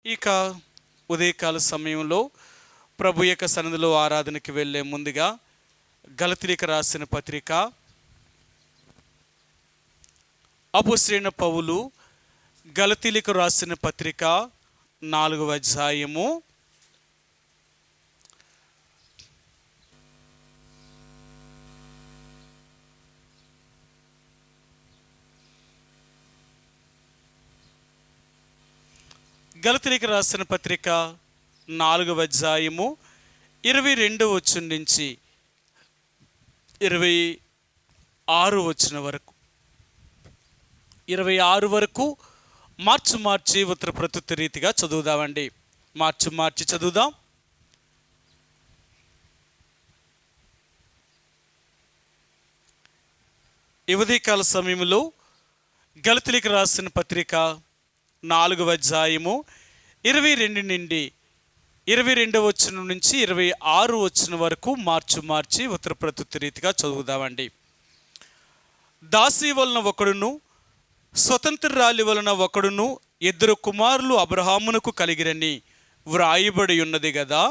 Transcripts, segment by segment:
ఇక ఉదయకాల సమయంలో ప్రభు యొక్క సన్నిధిలో ఆరాధనకి వెళ్ళే ముందుగా గలతీయులకు రాసిన పత్రిక అపోస్తలుడైన పౌలు గలతీయులకు రాసిన పత్రిక 4వ అధ్యాయము గలతీయులకు రాసిన పత్రిక 4వ అధ్యాయము 22వ వచనం నుంచి 26 వచనం వరకు 26 వరకు మార్చి ఉత్తర ప్రత్యుత్తర రీతిగా చదువుదామండి. మార్చి చదువుదాం. ఈ ఉదయకాల సమయంలో గలతీయులకు రాసిన పత్రిక 4వ అధ్యాయము 22 నుండి 22వ వచనం నుంచి 26 వచనం వరకు మార్చి ఉత్తర ప్రత్యుత్తర రీతిగా చదువుదామండి. దాసి వలన ఒకడును స్వతంత్రురాలి వలన ఒకడును 2 కుమారులు అబ్రహామునకు కలిగిరని వ్రాయబడి ఉన్నది కదా.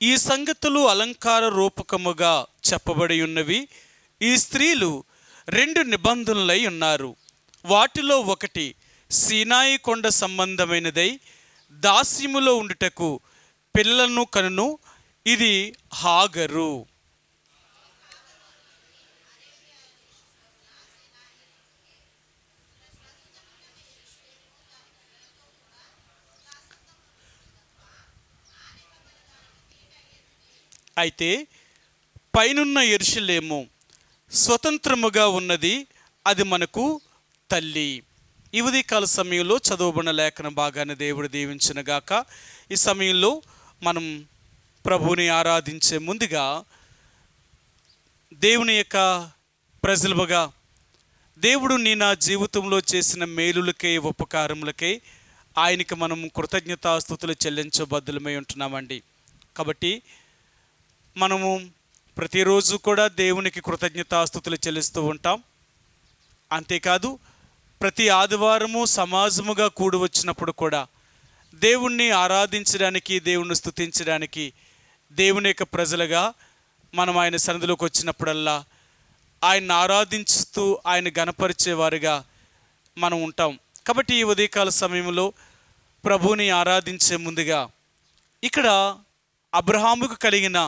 ఈ సంగతులు అలంకార రూపకముగా చెప్పబడి ఉన్నవి. ఈ స్త్రీలు 2 నిబంధనలై ఉన్నారు. వాటిలో ఒకటి సీనాయి కొండ సంబంధమైనదై దాస్యములో ఉండుటకు పిల్లలను కనును. ఇది హాగరు. అయితే పైనున్న యెరూషలేము స్వతంత్రముగా ఉన్నది, అది మనకు తల్లి. ఈ ఉదయకాల సమయంలో చదవబడిన లేఖన భాగాన్ని దేవుడు దీవించునుగాక. ఈ సమయంలో మనం ప్రభువుని ఆరాధించే ముందుగా దేవుని యొక్క ప్రజలుగా దేవుడు నా జీవితంలో చేసిన మేలులకై ఉపకారములకై ఆయనకి మనం కృతజ్ఞతాస్తుతులు చెల్లించబద్దులమై ఉంటున్నామండి. కాబట్టి మనము ప్రతిరోజు కూడా దేవునికి కృతజ్ఞతాస్తుతులు చెల్లిస్తూ ఉంటాం. అంతేకాదు ప్రతి ఆదివారము సమాజముగా కూడి వచ్చినప్పుడు కూడా దేవుణ్ణి ఆరాధించడానికి, దేవుణ్ణి స్తుతించడానికి, దేవుని యొక్క ప్రజలుగా మనం ఆయన సన్నిధిలోకి వచ్చినప్పుడల్లా ఆయన్ని ఆరాధించుతూ ఆయన గణపరిచేవారుగా మనం ఉంటాం. కాబట్టి ఈ ఉదయకాల సమయంలో ప్రభువుని ఆరాధించే ముందుగా ఇక్కడ అబ్రహాముకు కలిగిన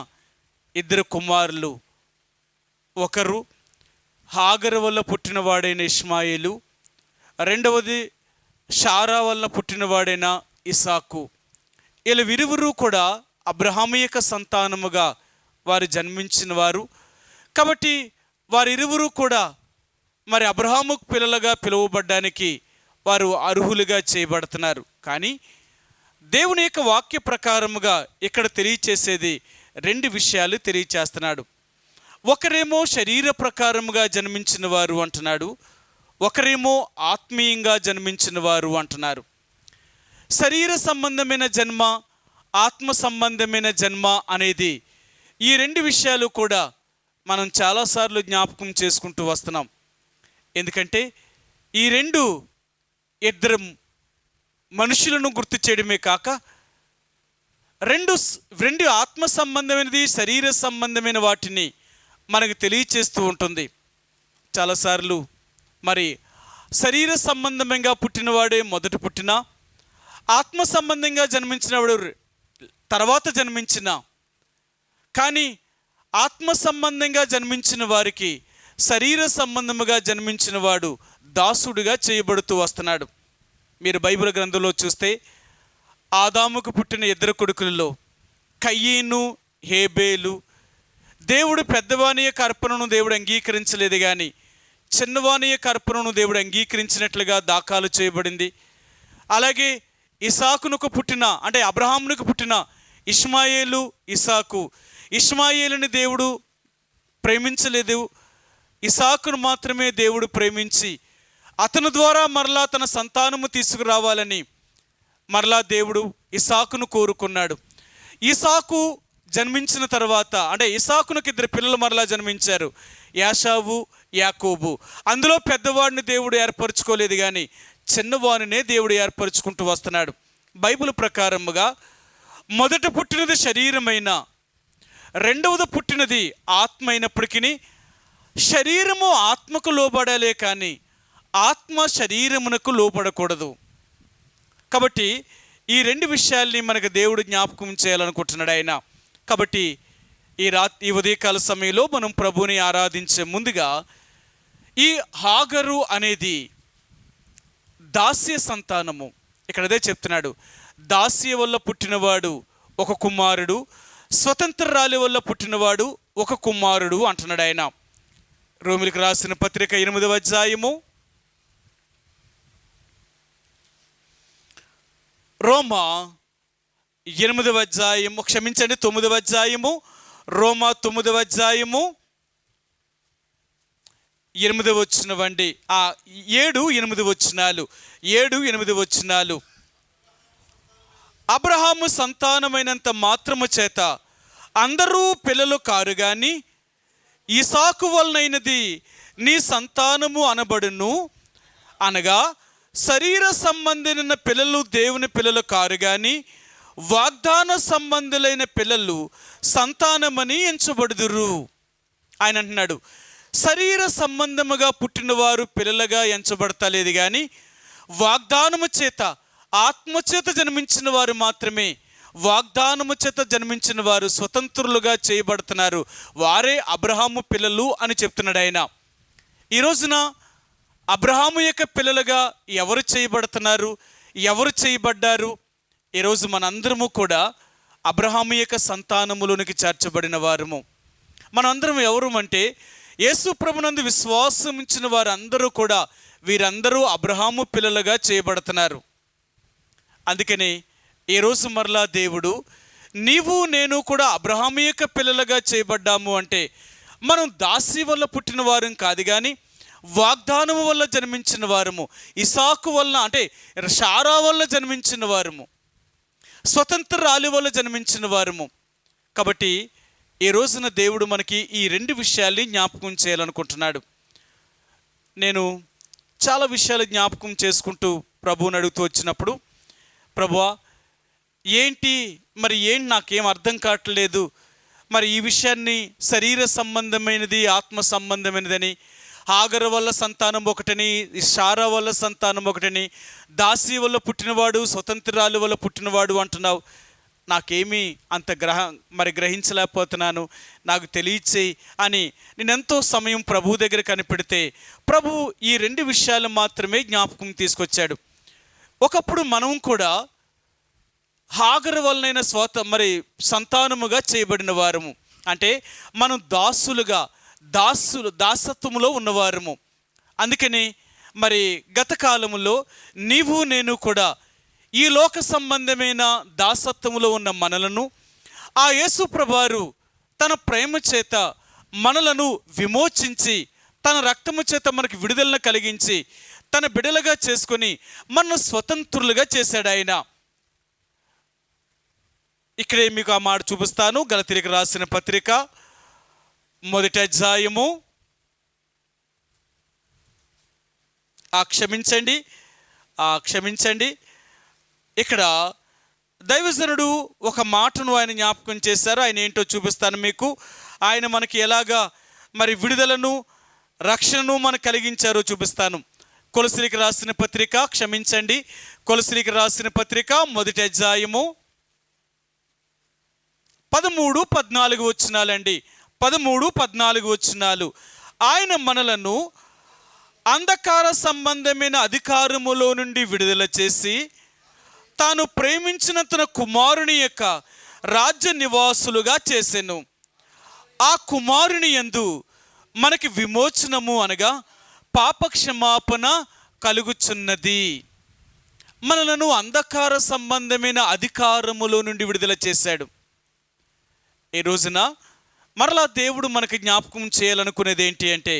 2 కుమారులు, ఒకరు హాగరు వల్ల పుట్టినవాడైన ఇష్మాయేలు, రెండవది షారా వల్ల పుట్టినవాడైన ఇసాకు. వీళ్ళ విరువురు కూడా అబ్రహాము యొక్క సంతానముగా వారు జన్మించిన వారు. కాబట్టి వారిరువురు కూడా మరి అబ్రహాముకు పిల్లలుగా పిలువబడ్డానికి వారు అర్హులుగా చేయబడుతున్నారు. కానీ దేవుని యొక్క వాక్య ప్రకారముగా ఇక్కడ తెలియచేసేది 2 విషయాలు తెలియచేస్తున్నాడు. ఒకరేమో శరీర ప్రకారముగా జన్మించిన వారు అంటున్నాడు, ఒకరేమో ఆత్మీయంగా జన్మించిన వారు అంటున్నారు. శరీర సంబంధమైన జన్మ, ఆత్మ సంబంధమైన జన్మ అనేది ఈ 2 విషయాలు కూడా మనం చాలాసార్లు జ్ఞాపకం చేసుకుంటూ వస్తున్నాం. ఎందుకంటే ఈ 2 మనుషులను గుర్తు చేయడమే కాక రెండు ఆత్మ సంబంధమైనది, శరీర సంబంధమైన వాటిని మనకు తెలియచేస్తూ ఉంటుంది. చాలాసార్లు మరి శరీర సంబంధంగా పుట్టినవాడే మొదట పుట్టిన, ఆత్మ సంబంధంగా జన్మించినవాడు తర్వాత జన్మించిన, కానీ ఆత్మ సంబంధంగా జన్మించిన వారికి శరీర సంబంధముగా జన్మించిన వాడు దాసుడుగా చేయబడుతూ వస్తున్నాడు. మీరు బైబిల్ గ్రంథంలో చూస్తే ఆదాముకు పుట్టిన 2 కొడుకులలో కయ్యీను, హేబేలు, దేవుడు పెద్దవాని యొక్క అర్పణను దేవుడు అంగీకరించలేదు, కానీ చిన్నవాని యొక్క అర్పణను దేవుడు అంగీకరించినట్లుగా దాఖలు చేయబడింది. అలాగే ఇసాకునకు పుట్టిన, అంటే అబ్రహామునకు పుట్టిన ఇష్మాయేలు, ఇసాకు, ఇష్మాయేలుని దేవుడు ప్రేమించలేదు, ఇసాకును మాత్రమే దేవుడు ప్రేమించి అతని ద్వారా మరలా తన సంతానము తీసుకురావాలని మరలా దేవుడు ఇసాకును కోరుకున్నాడు. ఇసాకు జన్మించిన తర్వాత అంటే ఇసాకునకు ఇద్దరు పిల్లలు మరలా జన్మించారు, యాషావు, యాకోబు. అందులో పెద్దవాడిని దేవుడు ఏర్పరచుకోలేదు, కానీ చిన్నవాడినే దేవుడు ఏర్పరచుకుంటూ వస్తున్నాడు. బైబిల్ ప్రకారముగా మొదట పుట్టినది శరీరమైన, రెండవది పుట్టినది ఆత్మ అయినప్పటికీ శరీరము ఆత్మకు లోబడాలే కానీ ఆత్మ శరీరమునకు లోబడకూడదు. కాబట్టి ఈ రెండు విషయాల్ని మనకు దేవుడు జ్ఞాపకం చేయాలనుకుంటున్నాడు ఆయన. కాబట్టి ఈ ఉదయకాల సమయంలో మనం ప్రభువుని ఆరాధించే ముందుగా ఈ హాగరు అనేది దాస్య సంతానము. ఇక్కడ అదే చెప్తున్నాడు, దాస్య వల్ల పుట్టినవాడు ఒక కుమారుడు, స్వతంత్రరాలి వల్ల పుట్టినవాడు ఒక కుమారుడు అంటున్నాడు ఆయన. రోమిలకు రాసిన పత్రిక 8వ అధ్యాయము, రోమా 8వ అధ్యాయము, క్షమించండి 9వ అధ్యాయము, రోమా 9వ అధ్యాయము 8వ వచనమండి. 7-8 వచనాలు. అబ్రహాము సంతానమైనంత మాత్రము చేత అందరూ పిల్లలు కారు గాని ఇసాకు వలనైనది నీ సంతానము అనబడును. అనగా శరీర సంబంధమైన పిల్లలు దేవుని పిల్లలు కారు గాని వాగ్దాన సంబంధులైన పిల్లలు సంతానమని ఎంచబడుదురు. ఆయన అంటున్నాడు, శరీర సంబంధముగా పుట్టినవారు పిల్లలుగా ఎంచబడతలేదు, కానీ వాగ్దానము చేత ఆత్మచేత జన్మించిన వారు మాత్రమే, వాగ్దానము చేత జన్మించిన వారు స్వతంత్రులుగా చేయబడుతున్నారు. వారే అబ్రహాము పిల్లలు అని చెప్తున్నాడు ఆయన. ఈ రోజున అబ్రహాము యొక్క పిల్లలుగా ఎవరు చేయబడుతున్నారు, ఎవరు చేయబడ్డారు? ఈరోజు మనందరము కూడా అబ్రహాము యొక్క సంతానములోనికి చేర్చబడిన వారము. మనందరం ఎవరు అంటే యేసు ప్రభునందు విశ్వాసం ఇచ్చిన వారందరూ కూడా వీరందరూ అబ్రహాము పిల్లలుగా చేయబడుతున్నారు. అందుకని ఈరోజు మరలా దేవుడు నీవు నేను కూడా అబ్రహాము యొక్క పిల్లలుగా చేయబడ్డాము అంటే మనం దాసి వల్ల పుట్టిన వారం కాదు, కానీ వాగ్దానము వల్ల జన్మించిన వారము, ఇసాకు వల్ల అంటే షారా వల్ల జన్మించిన వారము, స్వతంత్రరాలి వల్ల జన్మించిన వారము. కాబట్టి ఈ రోజున దేవుడు మనకి ఈ రెండు విషయాల్ని జ్ఞాపకం చేయాలనుకుంటున్నాడు. నేను చాలా విషయాలు జ్ఞాపకం చేసుకుంటూ ప్రభువుని అడుగుతూ వచ్చినప్పుడు, ప్రభువా ఏంటి నాకేం అర్థం కావట్లేదు, మరి ఈ విషయాన్ని శరీర సంబంధమైనది ఆత్మ సంబంధమైనదని, హాగరు వల్ల సంతానం ఒకటని, షారా వల్ల సంతానం ఒకటని, దాసి వల్ల పుట్టినవాడు స్వతంత్రాలు వల్ల పుట్టినవాడు అంటున్నావు. నాకేమీ అంత గ్రహించలేకపోతున్నాను, నాకు తెలియచేయి అని నేనెంతో సమయం ప్రభు దగ్గర కనిపెడితే ప్రభు ఈ రెండు విషయాలు మాత్రమే జ్ఞాపకం తీసుకొచ్చాడు. ఒకప్పుడు మనం కూడా హాగరు వలనైన సంతానముగా చేయబడిన వారము, అంటే మనం దాసత్వములో ఉన్నవారము. అందుకని గత కాలములో నీవు నేను కూడా ఈ లోక సంబంధమైన దాసత్వములో ఉన్న మనలను ఆ యేసు ప్రభువారు తన ప్రేమ చేత మనలను విమోచించి తన రక్తము చేత మనకు విడుదలను కలిగించి తన బిడలుగా చేసుకొని మనను స్వతంత్రులుగా చేశాడు ఆయన. ఇక్కడే మీకు ఆ మాట చూపిస్తాను. గలతీయులకు రాసిన పత్రిక 1వ అధ్యాయము, క్షమించండి ఇక్కడ దైవజనుడు ఒక మాటను ఆయన జ్ఞాపకం చేశారు. ఆయన ఏంటో చూపిస్తాను మీకు. ఆయన మనకి ఎలాగా విడుదలను రక్షణను మనకు కలిగించారో చూపిస్తాను. కొలసీలకు రాసిన పత్రిక 1వ అధ్యాయము 13-14 వచనాలండి. 13-14 వచనాలు. ఆయన మనలను అంధకార సంబంధమైన అధికారములో నుండి విడుదల చేసి తాను ప్రేమించిన తన కుమారుని యొక్క రాజ్య నివాసులుగా చేసెను. ఆ కుమారుని యందు మనకి విమోచనము అనగా పాపక్షమాపణ కలుగుచున్నది. మనలను అంధకార సంబంధమైన అధికారములో నుండి విడుదల చేశాడు. ఈ రోజున మరలా దేవుడు మనకి జ్ఞాపకం చేయాలనుకునేది ఏంటి అంటే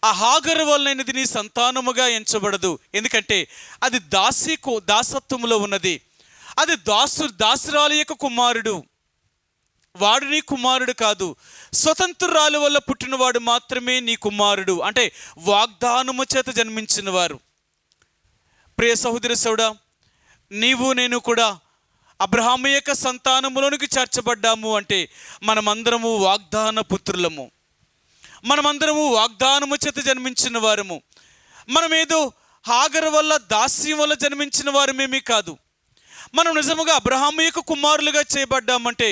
ఆ హాగరు వలనైనది నీ సంతానముగా ఎంచబడదు. ఎందుకంటే అది దాసత్వములో ఉన్నది. అది దాసురాలి యొక్క కుమారుడు. వాడు నీ కుమారుడు కాదు, స్వతంత్రురాలు వల్ల పుట్టినవాడు మాత్రమే నీ కుమారుడు. అంటే వాగ్దానము చేత జన్మించిన వారు. ప్రియ సహోదరి సోడా, నీవు నేను కూడా అబ్రహాము యొక్క సంతానములోనికి చేర్చబడ్డాము అంటే మనమందరము వాగ్దాన పుత్రులము, మనమందరము వాగ్దానము చేత జన్మించిన వారము. మనమేదో హాగరు వల్ల, దాస్యం వల్ల జన్మించిన వారమేమీ కాదు. మనం నిజముగా అబ్రహాము యొక్క కుమారులుగా చేయబడ్డామంటే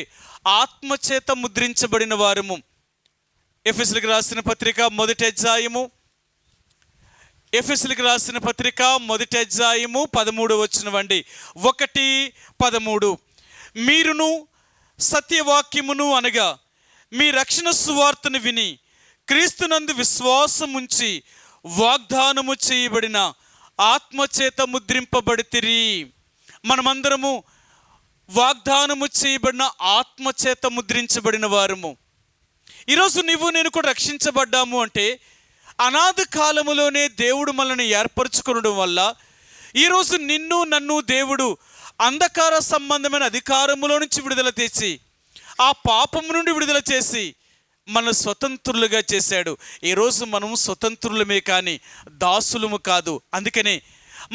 ఆత్మచేత ముద్రించబడిన వారము. ఎఫెసీయులకు రాసిన పత్రిక మొదటి అధ్యాయము 13వ వచనం అండి, 1:13. మీరును సత్యవాక్యమును అనగా మీ రక్షణ సువార్తను విని క్రీస్తునందు విశ్వాసముంచి వాగ్దానము చేయబడిన ఆత్మచేత ముద్రింపబడితిరి. మనమందరము వాగ్దానము చేయబడిన ఆత్మచేత ముద్రించబడిన వారము. ఈరోజు నీవు నేను కూడా రక్షించబడ్డాము అంటే అనాది కాలములోనే దేవుడు మనల్ని ఏర్పరచుకోవడం వల్ల ఈరోజు నిన్ను నన్ను దేవుడు అంధకార సంబంధమైన అధికారములో నుంచి విడుదల చేసి, ఆ పాపము నుండి విడుదల చేసి మన స్వతంత్రులుగా చేశాడు. ఈరోజు మనం స్వతంత్రులమే కానీ దాసులము కాదు. అందుకనే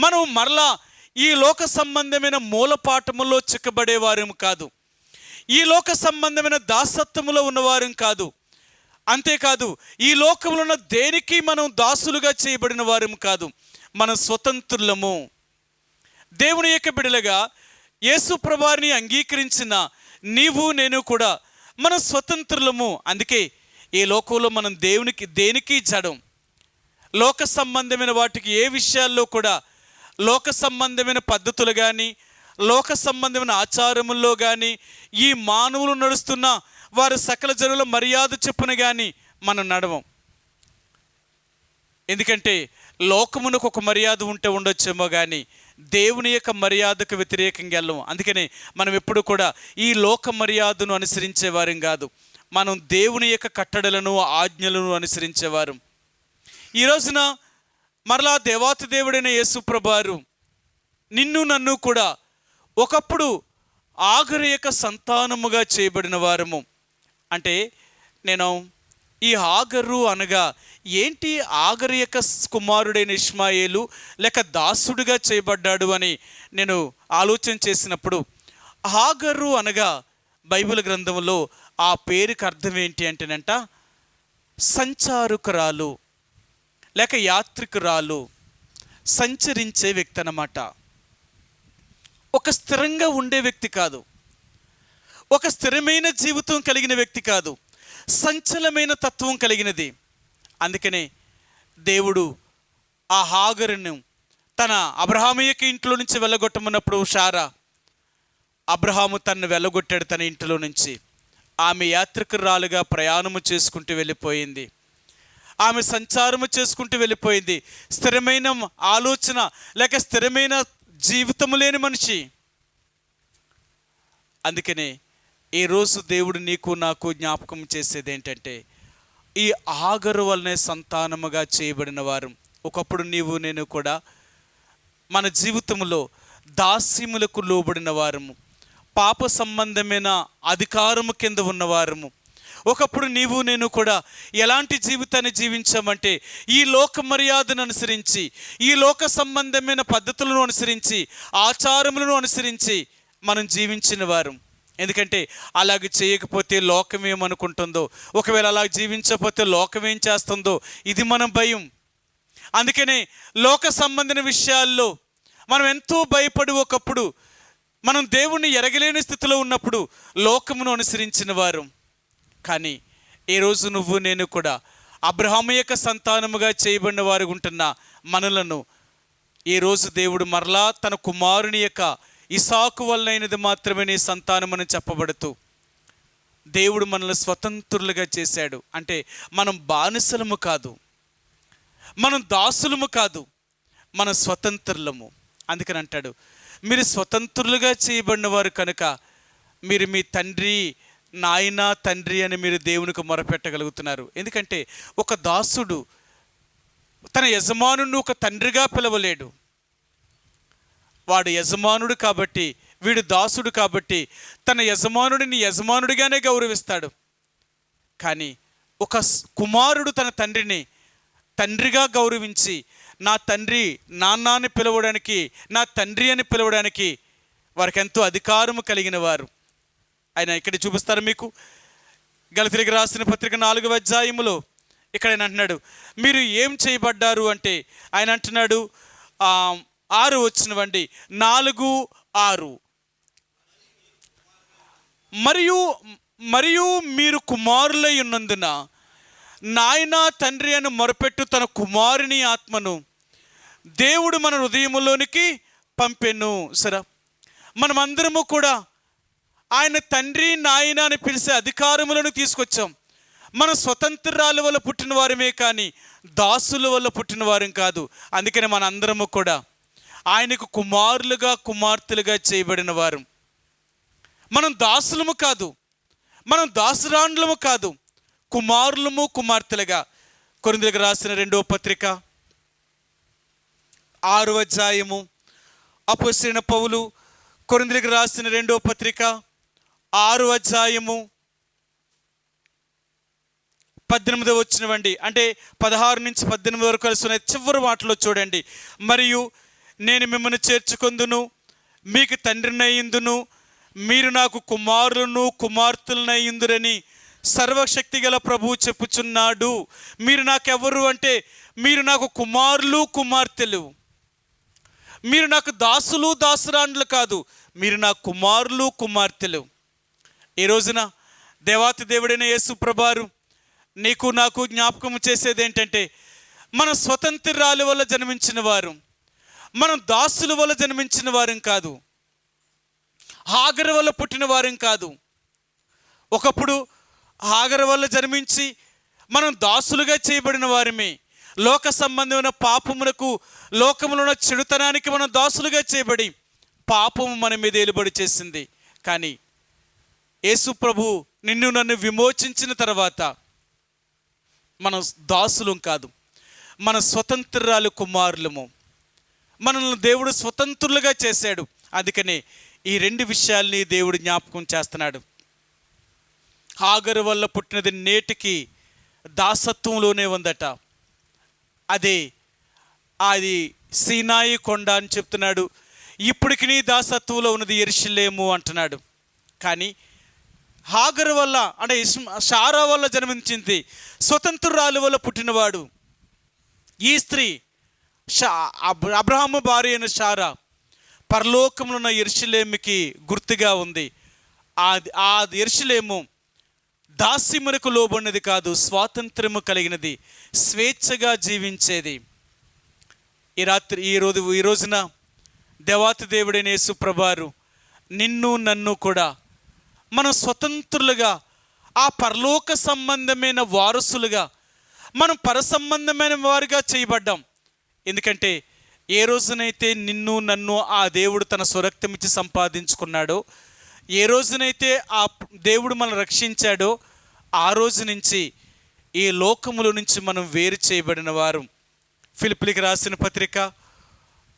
మనం మరలా ఈ లోక సంబంధమైన మూలపాఠములో చిక్కబడేవారం కాదు, ఈ లోక సంబంధమైన దాసత్వములో ఉన్నవారం కాదు. అంతేకాదు, ఈ లోకంలో ఉన్న దేనికి మనం దాసులుగా చేయబడిన వారం కాదు. మనం స్వతంత్రులము. దేవుని యొక్క బిడ్డలుగా యేసు ప్రభువుని అంగీకరించిన నీవు నేను కూడా మనం స్వతంత్రులము. అందుకే ఈ లోకంలో మనం దేనికి జడం. లోక సంబంధమైన వాటికి ఏ విషయాల్లో కూడా లోక సంబంధమైన పద్ధతులు కానీ, లోక సంబంధమైన ఆచారముల్లో కానీ, ఈ మానవులు నడుస్తున్న వారు సకల జనుల మర్యాద చెప్పున కానీ మనం నడవం. ఎందుకంటే లోకమునకు ఒక మర్యాద ఉంటే ఉండొచ్చేమో కానీ దేవుని యొక్క మర్యాదకు వ్యతిరేకంగా వెళ్ళము. అందుకనే మనం ఎప్పుడు కూడా ఈ లోక మర్యాదను అనుసరించేవారం కాదు, మనం దేవుని యొక్క కట్టడలను ఆజ్ఞలను అనుసరించేవారు. ఈ రోజున మరలా దేవాతి దేవుడైన యేసు ప్రభువారు నిన్ను నన్ను కూడా ఒకప్పుడు ఆగరు యొక్క సంతానముగా చేయబడిన వారము. అంటే నేను ఈ ఆగరు అనగా ఏంటి, ఆగరు యొక్క కుమారుడైన ఇష్మాయేలు లేక దాసుడుగా చేయబడ్డాడు అని నేను ఆలోచన చేసినప్పుడు, ఆగరు అనగా బైబిల్ గ్రంథంలో ఆ పేరుకి అర్థం ఏంటి అంటేనంట సంచారకురాలు లేక యాత్రికురాలు, సంచరించే వ్యక్తి అన్నమాట. ఒక స్థిరంగా ఉండే వ్యక్తి కాదు, ఒక స్థిరమైన జీవితం కలిగిన వ్యక్తి కాదు, సంచలమైన తత్వం కలిగినది. అందుకనే దేవుడు ఆ హాగరును తన అబ్రహాము యొక్క ఇంట్లో నుంచి వెళ్ళగొట్టమన్నప్పుడు షారా, అబ్రహాము తనను వెళ్ళగొట్టాడు తన ఇంట్లో నుంచి. ఆమె యాత్రికురాలుగా ప్రయాణము చేసుకుంటూ వెళ్ళిపోయింది, ఆమె సంచారము చేసుకుంటూ వెళ్ళిపోయింది. స్థిరమైన ఆలోచన లేక స్థిరమైన జీవితము లేని మనిషి. అందుకనే ఈరోజు దేవుడు నీకు నాకు జ్ఞాపకం చేసేది ఏంటంటే, ఈ ఆగరు వల్లనే సంతానముగా చేయబడిన వారు. ఒకప్పుడు నీవు నేను కూడా మన జీవితంలో దాస్యములకు లోబడిన వారము, పాప సంబంధమైన అధికారము కింద ఉన్నవారము. ఒకప్పుడు నీవు నేను కూడా ఎలాంటి జీవితాన్ని జీవించామంటే ఈ లోక మర్యాదను అనుసరించి, ఈ లోక సంబంధమైన పద్ధతులను అనుసరించి, ఆచారములను అనుసరించి మనం జీవించిన వారు. ఎందుకంటే అలాగ చేయకపోతే లోకం ఏమనుకుంటుందో, ఒకవేళ అలా జీవించకపోతే లోకం ఏం చేస్తుందో ఇది మన భయం. అందుకనే లోక సంబంధించిన విషయాల్లో మనం ఎంతో భయపడి ఒకప్పుడు మనం దేవుణ్ణి ఎరగలేని స్థితిలో ఉన్నప్పుడు లోకమును అనుసరించిన వారు. కానీ ఈరోజు నువ్వు నేను కూడా అబ్రహాము యొక్క సంతానముగా చేయబడిన వారు ఉంటున్న మనలను ఈరోజు దేవుడు మరలా తన కుమారుని యొక్క ఇసాకు వల్లైనది మాత్రమే నీ సంతానమని చెప్పబడుతూ దేవుడు మనల్ని స్వతంత్రులుగా చేశాడు. అంటే మనం బానిసలము కాదు, మనం దాసులము కాదు, మన స్వతంత్రులము. అందుకని అంటాడు, మీరు స్వతంత్రులుగా చేయబడిన వారు కనుక మీరు మీ తండ్రి, నాయన, తండ్రి అని మీరు దేవునికి మొరపెట్టగలుగుతున్నారు. ఎందుకంటే ఒక దాసుడు తన యజమానుని ఒక తండ్రిగా పిలవలేడు. వాడు యజమానుడు కాబట్టి వీడు దాసుడు కాబట్టి తన యజమానుడిని యజమానుడిగానే గౌరవిస్తాడు. కానీ ఒక కుమారుడు తన తండ్రిని తండ్రిగా గౌరవించి నా తండ్రి నాన్న అని పిలవడానికి, నా తండ్రి అని పిలవడానికి వారికి ఎంతో అధికారము కలిగిన వారు. ఆయన ఇక్కడ చూపిస్తారు మీకు. గలతీయులకు రాసిన పత్రిక 4వ అధ్యాయములో ఇక్కడ ఆయన అంటున్నాడు, మీరు ఏం చేయబడ్డారు అంటే ఆయన అంటున్నాడు 6 వచ్చినవండి, 4:6 మరియు మీరు కుమారులై ఉన్నందున నాయన తండ్రి అని మొరపెట్టు తన కుమారుని ఆత్మను దేవుడు మన హృదయములోనికి పంపెను. సరే, మనమందరము కూడా ఆయన తండ్రి నాయన అని పిలిచే అధికారములను తీసుకొచ్చాం. మన స్వతంత్రాల వల్ల పుట్టిన వారమే కానీ దాసుల వల్ల పుట్టిన వారం కాదు. అందుకని మన అందరము కూడా ఆయనకు కుమారులుగా కుమార్తెలుగా చేయబడిన వారు. మనం దాసులము కాదు, మనం దాసురాండ్లము కాదు, కుమారులము కుమార్తెలుగా. కొరింథీయులకు రాసిన 2వ పత్రిక 6వ అధ్యాయము అపోస్తలుడైన పౌలు కొరింథీయులకు రాసిన 2వ పత్రిక 6వ అధ్యాయము 18వ వచనమండి, అంటే 16 నుంచి 18 వరకు కలిసి ఉన్న చివరి మాటలో చూడండి. మరియు నేను మిమ్మల్ని చేర్చుకొందును, మీకు తండ్రినయ్యిందును, మీరు నాకు కుమారులను కుమార్తెలనయ్యిందురని సర్వశక్తి గల ప్రభువు చెప్పుచున్నాడు. మీరు నాకెవరు అంటే మీరు నాకు కుమారులు కుమార్తెలు, మీరు నాకు దాసులు దాసురాండ్లు కాదు, మీరు నా కుమారులు కుమార్తెలు. ఈ రోజున దేవాతి దేవుడైన యేసు ప్రభువారు నీకు నాకు జ్ఞాపకం చేసేది ఏంటంటే, మన స్వతంత్రాల వల్ల జన్మించిన వారు, మనం దాసుల వల్ల జన్మించిన వారం కాదు, హాగరు వల్ల పుట్టిన వారం కాదు. ఒకప్పుడు హాగరు వల్ల జన్మించి మనం దాసులుగా చేయబడిన వారమే. లోక సంబంధమైన పాపమునకు, లోకములో ఉన్న చెడుతనానికి మనం దాసులుగా చేయబడి పాపము మన మీద ఏలుబడి చేసింది. కానీ యేసు ప్రభు నిన్ను నన్ను విమోచించిన తర్వాత మనం దాసులం కాదు, మన స్వతంత్రాలు కుమారులము. మనల్ని దేవుడు స్వతంత్రులుగా చేశాడు. అందుకనే ఈ 2 విషయాల్ని దేవుడు జ్ఞాపకం చేస్తున్నాడు. హాగరు వల్ల పుట్టినది నేటికి దాసత్వంలోనే ఉందట. అది సీనాయి కొండ అని చెప్తున్నాడు. ఇప్పటికి నీ దాసత్వంలో ఉన్నది యెరూషలేము అంటున్నాడు. కానీ హాగరు వల్ల, అంటే షారా వల్ల జన్మించింది, స్వతంత్రురాలు వల్ల పుట్టినవాడు ఈ స్త్రీ అబ్రహాము భార్య అయిన షారా పరలోకంలో ఉన్న యెరూషలేముకి గుర్తుగా ఉంది. ఆ యెరూషలేము దాస్యమునకు లోబడినది కాదు, స్వాతంత్రము కలిగినది, స్వేచ్ఛగా జీవించేది. ఈ రోజున దేవాతి దేవుడైన యేసు ప్రభువారు నిన్ను నన్ను కూడా మనం స్వతంత్రులుగా, ఆ పరలోక సంబంధమైన వారసులుగా, మనం పరసంబంధమైన వారిగా చేయబడ్డాం. ఎందుకంటే ఏ రోజునైతే నిన్ను నన్ను ఆ దేవుడు తన స్వరక్తం ఇచ్చి సంపాదించుకున్నాడో, ఏ రోజునైతే ఆ దేవుడు మనం రక్షించాడో, ఆ రోజు నుంచి ఈ లోకముల నుంచి మనం వేరు చేయబడిన వారు. ఫిలిప్పీయులకు రాసిన పత్రిక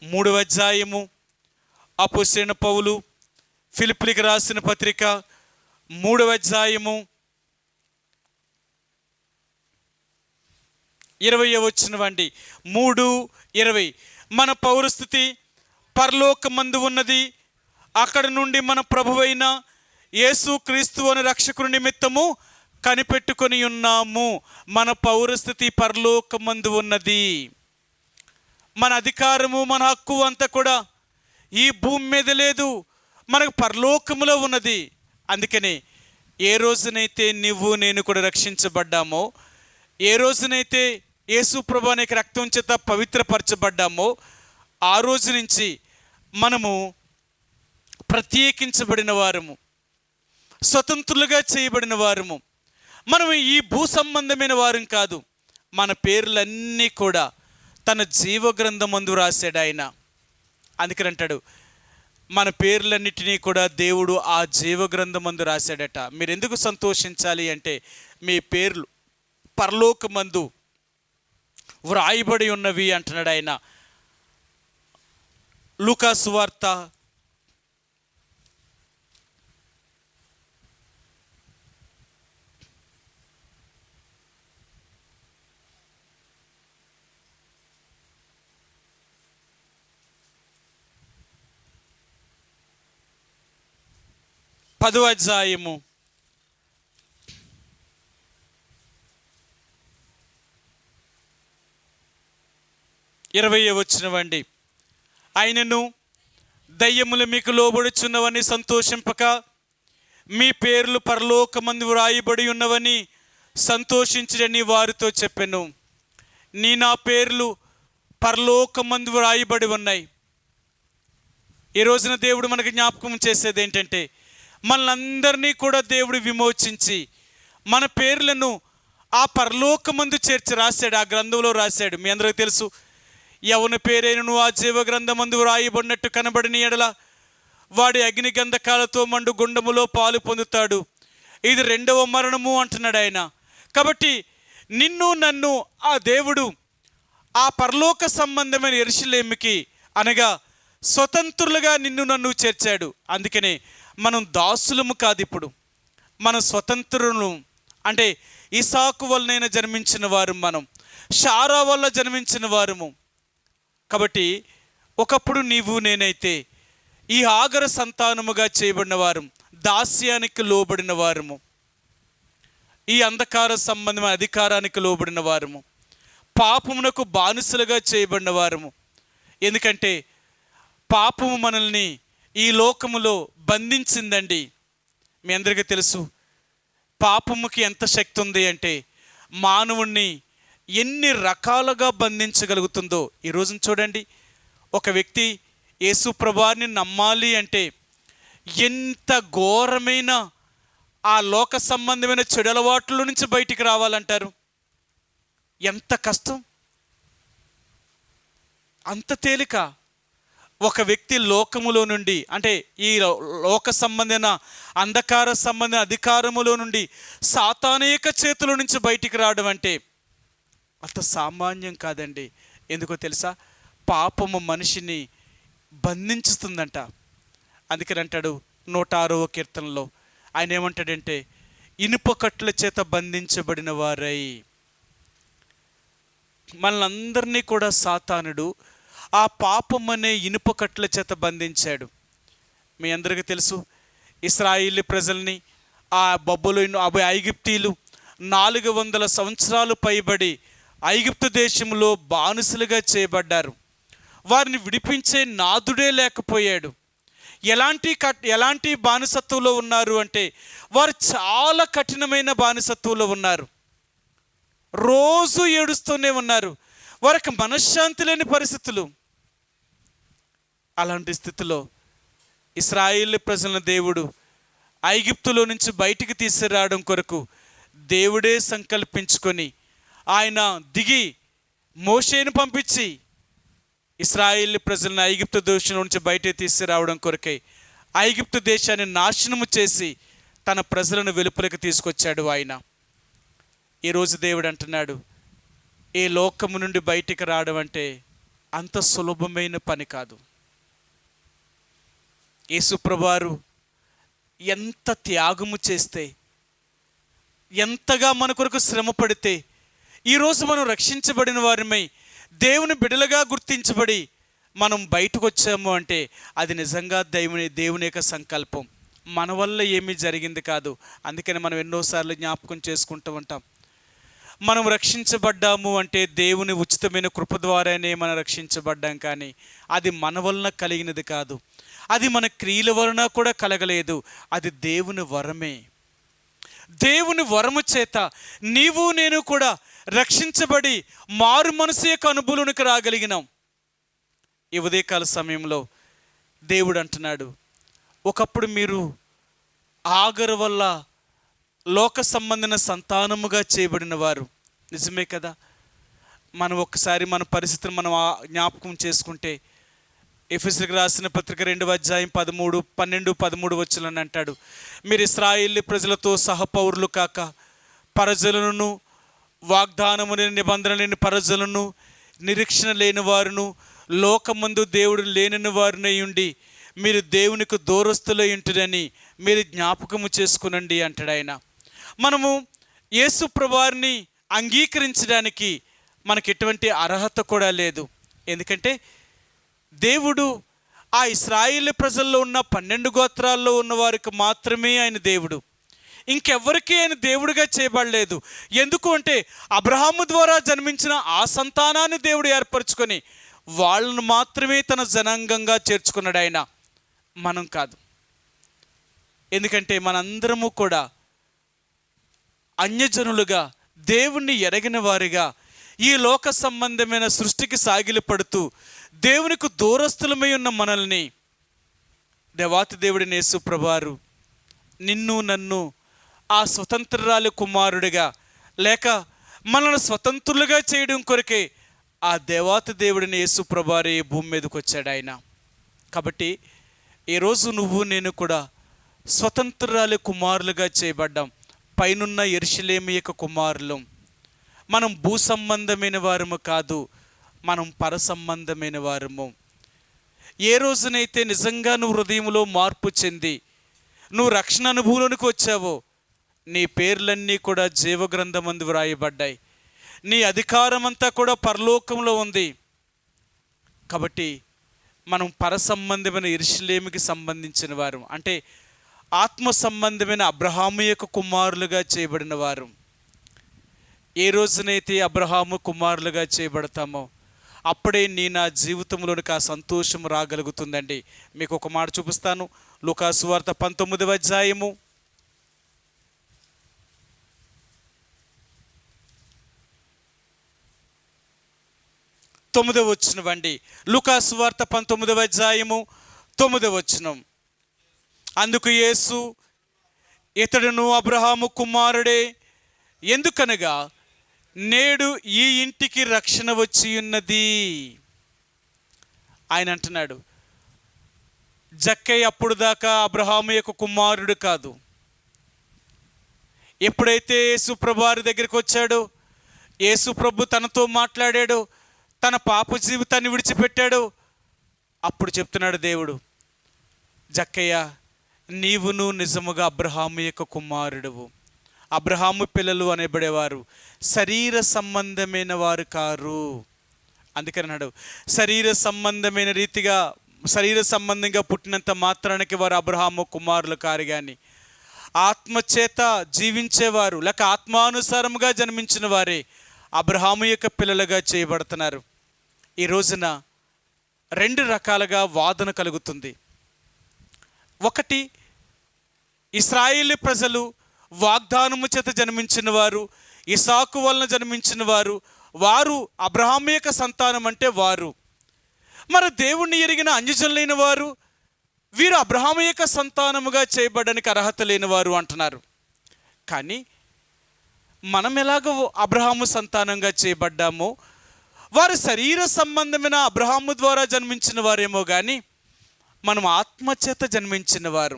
3వ అధ్యాయము అపోస్తలుడైన పౌలు ఫిలిప్పీయులకు రాసిన పత్రిక 3వ అధ్యాయము 20వ వచనమండి, 3:20. మన పౌరస్థితి పరలోకమందు ఉన్నది, అక్కడ నుండి మన ప్రభువైన యేసు క్రీస్తు అనే రక్షకుని నిమిత్తము కనిపెట్టుకొని ఉన్నాము. మన పౌరస్థితి పరలోకమందు ఉన్నది. మన అధికారము, మన హక్కు అంతా కూడా ఈ భూమి మీద లేదు, మనకు పరలోకములో ఉన్నది. అందుకనే ఏ రోజునైతే నువ్వు నేను కూడా రక్షించబడ్డామో, ఏ రోజునైతే యేసు ప్రభు అనే రక్తం చేత పవిత్రపరచబడ్డామో, ఆ రోజు నుంచి మనము ప్రత్యేకించబడిన వారము, స్వతంత్రులుగా చేయబడిన వారము. మనము ఈ భూ సంబంధమైన వారం కాదు. మన పేర్లన్నీ కూడా తన జీవగ్రంథమందు రాశాడు ఆయన. అందుకని అంటాడు, మన పేర్లన్నిటినీ కూడా దేవుడు ఆ జీవగ్రంథమందు రాశాడట. మీరు ఎందుకు సంతోషించాలి అంటే, మీ పేర్లు పరలోకమందు వ్రాయబడి ఉన్నవి అంటున్నాడు ఆయన. లూకా సువార్త 10వ అధ్యాయము 20వ వచనం. ఆయనను దయ్యములు మీకు లోబడుచున్నవని సంతోషింపక మీ పేర్లు పరలోకమందు వ్రాయబడి ఉన్నవని సంతోషించుడని వారితో చెప్పెను. నా పేర్లు పరలోకమందు వ్రాయబడి ఉన్నాయి. ఈ రోజున దేవుడు మనకు జ్ఞాపకం చేసేది ఏంటంటే, మనందరినీ కూడా దేవుడు విమోచించి మన పేర్లను ఆ పరలోకమందు చేర్చి రాశాడు, ఆ గ్రంథంలో రాశాడు. మీ అందరికీ తెలుసు, ఎవని పేరైనను ఆ జీవ గ్రంథమందు వ్రాయబడినట్టు కనబడిన ఎడల వాడి అగ్ని గంధకాలతో మండు గుండములో పాలు పొందుతాడు. ఇది 2వ మరణము అంటున్నాడు ఆయన. కాబట్టి నిన్ను నన్ను ఆ దేవుడు ఆ పరలోక సంబంధమైన యెరూషలేముకి అనగా స్వతంత్రులుగా నిన్ను నన్ను చేర్చాడు. అందుకనే మనం దాసులము కాదు, ఇప్పుడు మనం స్వతంత్రులు. అంటే ఇసాకు వలనైనా జన్మించిన వారు, మనం షారా వల్ల జన్మించిన వారము. కాబట్టి ఒకప్పుడు నీవు నేనైతే ఈ ఆగర సంతానముగా చేయబడిన వారు, దాస్యానికి లోబడిన వారము, ఈ అంధకార సంబంధమైన అధికారానికి లోబడిన వారము, పాపమునకు బానిసలుగా చేయబడిన వారము. ఎందుకంటే పాపము మనల్ని ఈ లోకములో బంధించిందండి. మీ అందరికీ తెలుసు, పాపముకి ఎంత శక్తి ఉంది అంటే మానవుణ్ణి ఎన్ని రకాలుగా బంధించగలుగుతుందో. ఈ రోజున చూడండి, ఒక వ్యక్తి యేసు ప్రభువుని నమ్మాలి అంటే ఎంత ఘోరమైన ఆ లోక సంబంధమైన చెడు అలవాట్ల నుంచి బయటికి రావాలంటారు. ఎంత కష్టం, అంత తేలిక. ఒక వ్యక్తి లోకములో నుండి, అంటే ఈ లోక సంబంధమైన అంధకార సంబంధమైన అధికారములో నుండి సాతానేక చేతుల నుంచి బయటికి రావడం అంటే అంత సామాన్యం కాదండి. ఎందుకో తెలుసా, పాపము మనిషిని బంధించుతుందంట. అందుకని అంటాడు 106వ కీర్తనలో, ఆయన ఏమంటాడంటే, ఇనుప కట్ల చేత బంధించబడిన వారై. మనల్ని కూడా సాతానుడు ఆ పాపం అనే ఇనుప కట్ల చేత బంధించాడు. మీ అందరికీ తెలుసు, ఇశ్రాయేలు ప్రజల్ని ఆ బబులోను ఐగుప్తీయులు 400 సంవత్సరాలు పైబడి ఐగుప్తు దేశంలో బానిసలుగా చేయబడ్డారు. వారిని విడిపించే నాదుడే లేకపోయాడు. ఎలాంటి బానిసత్వంలో ఉన్నారు అంటే, వారు చాలా కఠినమైన బానిసత్వంలో ఉన్నారు. రోజు ఏడుస్తూనే ఉన్నారు. వారికి మనశ్శాంతి లేని పరిస్థితులు. అలాంటి స్థితిలో ఇశ్రాయేలు ప్రజలను దేవుడు ఐగుప్తులో నుంచి బయటికి తీసుకురావడం కొరకు దేవుడే సంకల్పించుకొని ఆయన దిగి మోషేను పంపించి ఇశ్రాయేలు ప్రజలను ఐగుప్తు దేశం నుంచి బయటికి తీసుకురావడం కొరకై ఐగుప్తు దేశాన్ని నాశనము చేసి తన ప్రజలను వెలుపలికి తీసుకొచ్చాడు ఆయన. ఈరోజు దేవుడు అంటున్నాడు, ఈ లోకము నుండి బయటికి రావడం అంటే అంత సులభమైన పని కాదు. యేసు ప్రభువారు ఎంత త్యాగము చేస్తే, ఎంతగా మన కొరకు శ్రమ పడితే ఈరోజు మనం రక్షించబడిన వారిమై దేవుని బిడ్డలుగా గుర్తించబడి మనం బయటకు వచ్చాము అంటే అది నిజంగా దేవుని యొక్క సంకల్పం. మన వల్ల ఏమీ జరిగింది కాదు. అందుకని మనం ఎన్నోసార్లు జ్ఞాపకం చేసుకుంటూ ఉంటాం, మనం రక్షించబడ్డాము అంటే దేవుని ఉచితమైన కృప ద్వారానే మనం రక్షించబడ్డాం. కానీ అది మన వలన కలిగినది కాదు, అది మన క్రియల వలన కూడా కలగలేదు. అది దేవుని వరమే. దేవుని వరము చేత నీవు నేను కూడా రక్షించబడి మారు మనసు యొక్క అనుభూతికి రాగలిగినాం. ఈ ఉదయకాల సమయంలో దేవుడు అంటున్నాడు, ఒకప్పుడు మీరు ఆగరు వల్ల లోక సంబంధమైన సంతానముగా చేయబడిన వారు. నిజమే కదా. మనం ఒక్కసారి మన పరిస్థితిని మనం జ్ఞాపకం చేసుకుంటే, ఎఫెసీయులకు రాసిన పత్రిక 2వ అధ్యాయం 13, 12, 13 వచనాలను అంటాడు, మీరు ఇశ్రాయేలు ప్రజలతో సహపౌరులు కాక పరజనులను, వాగ్దానము లేని నిబంధన లేని పరజనులను, నిరీక్షణ లేని వారును, లోకమందు దేవుడు లేని వారినై ఉండి మీరు దేవునికి దూరస్తులై ఉంటురని మీరు జ్ఞాపకము చేసుకునండి అంటాడు ఆయన. మనము యేసు ప్రభువారిని అంగీకరించడానికి మనకి ఎటువంటి అర్హత కూడా లేదు. ఎందుకంటే దేవుడు ఆ ఇశ్రాయేలు ప్రజల్లో ఉన్న 12 గోత్రాల్లో ఉన్న వారికి మాత్రమే ఆయన దేవుడు. ఇంకెవ్వరికీ ఆయన దేవుడిగా చేయబడలేదు. ఎందుకు అంటే అబ్రహాము ద్వారా జన్మించిన ఆ సంతానాన్ని దేవుడు ఏర్పరచుకొని వాళ్ళను మాత్రమే తన జనాంగంగా చేర్చుకున్నాడు ఆయన, మనం కాదు. ఎందుకంటే మనందరము కూడా అన్యజనులుగా, దేవుణ్ణి ఎరగిన వారిగా ఈ లోక సంబంధమైన సృష్టికి సాగిలి పడుతూ దేవునికి దూరస్తులమై ఉన్న మనల్ని దేవాతి దేవుడిని యేసు ప్రభువారు నిన్ను నన్ను ఆ స్వతంత్రాలు కుమారుడిగా లేక మనల్ని స్వతంత్రులుగా చేయడం కొరకే ఆ దేవాతి దేవుడిని యేసు ప్రభువారు ఈ భూమి మీదకి వచ్చాడు ఆయన. కాబట్టి ఈరోజు నువ్వు నేను కూడా స్వతంత్రాలు కుమారులుగా చేయబడ్డాం. పైనున్న యెరూషలేము యొక్క కుమారులు. మనం భూ సంబంధమైన వారము కాదు, మనం పర సంబంధమైన వారము. ఏ రోజునైతే నిజంగా నువ్వు హృదయంలో మార్పు చెంది నువ్వు రక్షణ అనుభవంలోనికి వచ్చావో నీ పేర్లన్నీ కూడా జీవగ్రంథమందు వ్రాయబడ్డాయి. నీ అధికారం అంతా కూడా పరలోకంలో ఉంది. కాబట్టి మనం పర సంబంధమైన యెరూషలేముకి సంబంధించిన వారు, అంటే ఆత్మ సంబంధమైన అబ్రహాము యొక్క కుమారులుగా చేయబడిన వారు. ఏ రోజునైతే అబ్రహాము కుమారులుగా చేయబడతామో అప్పుడే నా జీవితంలోనికి ఆ సంతోషం రాగలుగుతుందండి. మీకు ఒక మాట చూపిస్తాను. లూకా సువార్త 19వ అధ్యాయము 9వ వచనం అండి. లూకా సువార్త 19వ అధ్యాయము 9వ వచనం. అందుకు యేసు, ఇతడును అబ్రహాము కుమారుడే, ఎందుకనగా నేడు ఈ ఇంటికి రక్షణ వచ్చి ఉన్నది. ఆయన అంటున్నాడు, జక్కయ్య అప్పుడు దాకా అబ్రహాము యొక్క కుమారుడు కాదు. ఎప్పుడైతే యేసు ప్రభు వారి దగ్గరికి వచ్చాడో, యేసు ప్రభు తనతో మాట్లాడాడో, తన పాప జీవితాన్ని విడిచిపెట్టాడో, అప్పుడు చెప్తున్నాడు దేవుడు, జక్కయ్య నీవును నిజముగా అబ్రహాము యొక్క కుమారుడువు. అబ్రహాము పిల్లలు అనబడేవారు శరీర సంబంధమైన వారు కారు. అందుకని అన్నాడు, శరీర సంబంధంగా పుట్టినంత మాత్రానికి వారు అబ్రహాము కుమారులు కారు, కానీ ఆత్మచేత జీవించేవారు లేక ఆత్మానుసారముగా జన్మించిన వారే అబ్రహాము యొక్క పిల్లలుగా చేయబడుతున్నారు. ఈ రోజున 2 రకాలుగా వాదన కలుగుతుంది. ఒకటి, ఇశ్రాయేలు ప్రజలు వాగ్దానము చేత జన్మించిన వారు, ఇసాకు వలన జన్మించిన వారు, వారు అబ్రహాము యొక్క సంతానం అంటే వారు. మరి దేవుణ్ణి ఎరిగిన అన్యజనులైన వారు, వీరు అబ్రహాము యొక్క సంతానముగా చేయబడడానికి అర్హత లేని వారు అంటున్నారు. కానీ మనం ఎలాగో అబ్రహాము సంతానంగా చేయబడ్డామో, వారు శరీర సంబంధమైన అబ్రహాము ద్వారా జన్మించిన వారేమో కానీ మనం ఆత్మచేత జన్మించిన వారు.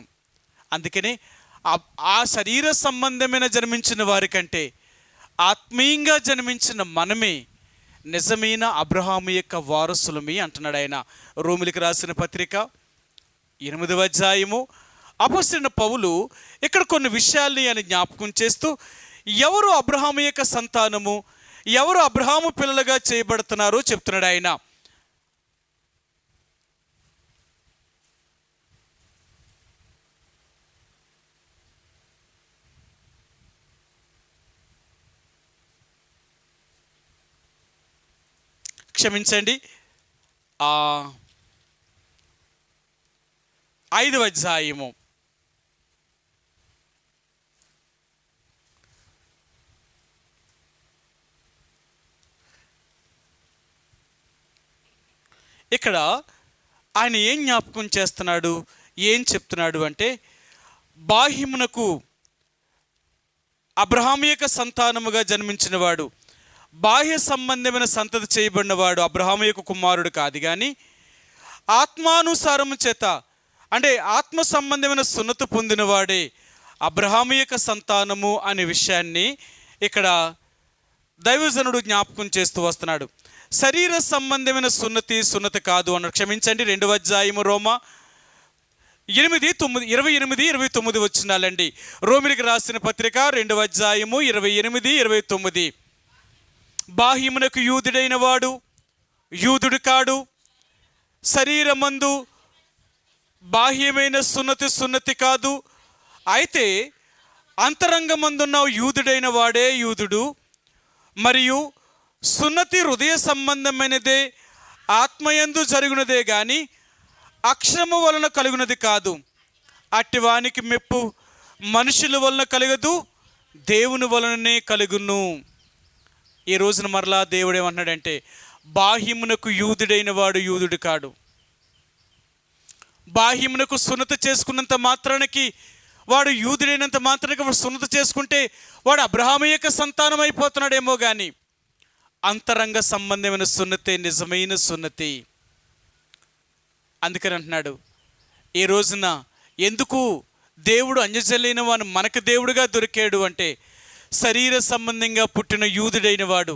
అందుకనే ఆ శరీర సంబంధమైన జన్మించిన వారి కంటే ఆత్మీయంగా జన్మించిన మనమే నిజమైన అబ్రహాము యొక్క వారసులమి అంటున్నాడు ఆయన. రోమిలికి రాసిన పత్రిక 8వ అధ్యాయము అపొస్తలుడైన పౌలు ఇక్కడ కొన్ని విషయాల్ని ఆయన జ్ఞాపకం చేస్తూ ఎవరు అబ్రహాము యొక్క సంతానము, ఎవరు అబ్రహాము పిల్లలుగా చేయబడుతున్నారో చెప్తున్నాడు ఆయన. క్షమించండి, 5వ అధ్యాయము ఇక్కడ ఆయన ఏం జ్ఞాపకం చేస్తున్నాడు, ఏం చెప్తున్నాడు అంటే, బాహ్యమునకు అబ్రహాము యొక్క సంతానముగా జన్మించిన వాడు, బాహ్య సంబంధమైన సంతతి చేయబడినవాడు అబ్రహాము యొక్క కుమారుడు కాదు, కానీ ఆత్మానుసారము చేత అంటే ఆత్మ సంబంధమైన సున్నతి పొందినవాడే అబ్రహాము యొక్క సంతానము అనే విషయాన్ని ఇక్కడ దైవజనుడు జ్ఞాపకం చేస్తూ వస్తున్నాడు. శరీర సంబంధమైన సున్నతి కాదు అన్నాడు. క్షమించండి, 2వ అధ్యాయము రోమా 28 వచనాలండి. రోమిలికి రాసిన పత్రిక 2వ అధ్యాయము 28, 29. బాహ్యమునకు యూదుడైన వాడు యూదుడు కాడు, శరీరమందు బాహ్యమైన సున్నతి సున్నతి కాదు, అయితే అంతరంగమందున్న యూదుడైన వాడే యూదుడు. మరియు సున్నతి హృదయ సంబంధమైనదే, ఆత్మయందు జరుగునదే గాని అక్షరము వలన కలుగునది కాదు. అట్టివానికి మెప్పు మనుషుల వలన కలగదు, దేవుని వలననే కలుగును. ఈ రోజున మరలా దేవుడు ఏమన్నాడంటే, బాహ్యమునకు యూదుడైన వాడు యూదుడు కాడు. బాహ్యమునకు సున్నతి చేసుకున్నంత మాత్రానికి వాడు యూదుడైనంత మాత్రానికి వాడు సున్నతి చేసుకుంటే వాడు అబ్రహాము యొక్క సంతానం అయిపోతున్నాడేమో కానీ అంతరంగ సంబంధమైన సున్నతే నిజమైన సున్నతి. అందుకని అంటున్నాడు, ఈ రోజున ఎందుకు దేవుడు అన్యజనులైన వాడు మనకు దేవుడుగా దొరికాడు అంటే, శరీర సంబంధంగా పుట్టిన యూదుడైన వాడు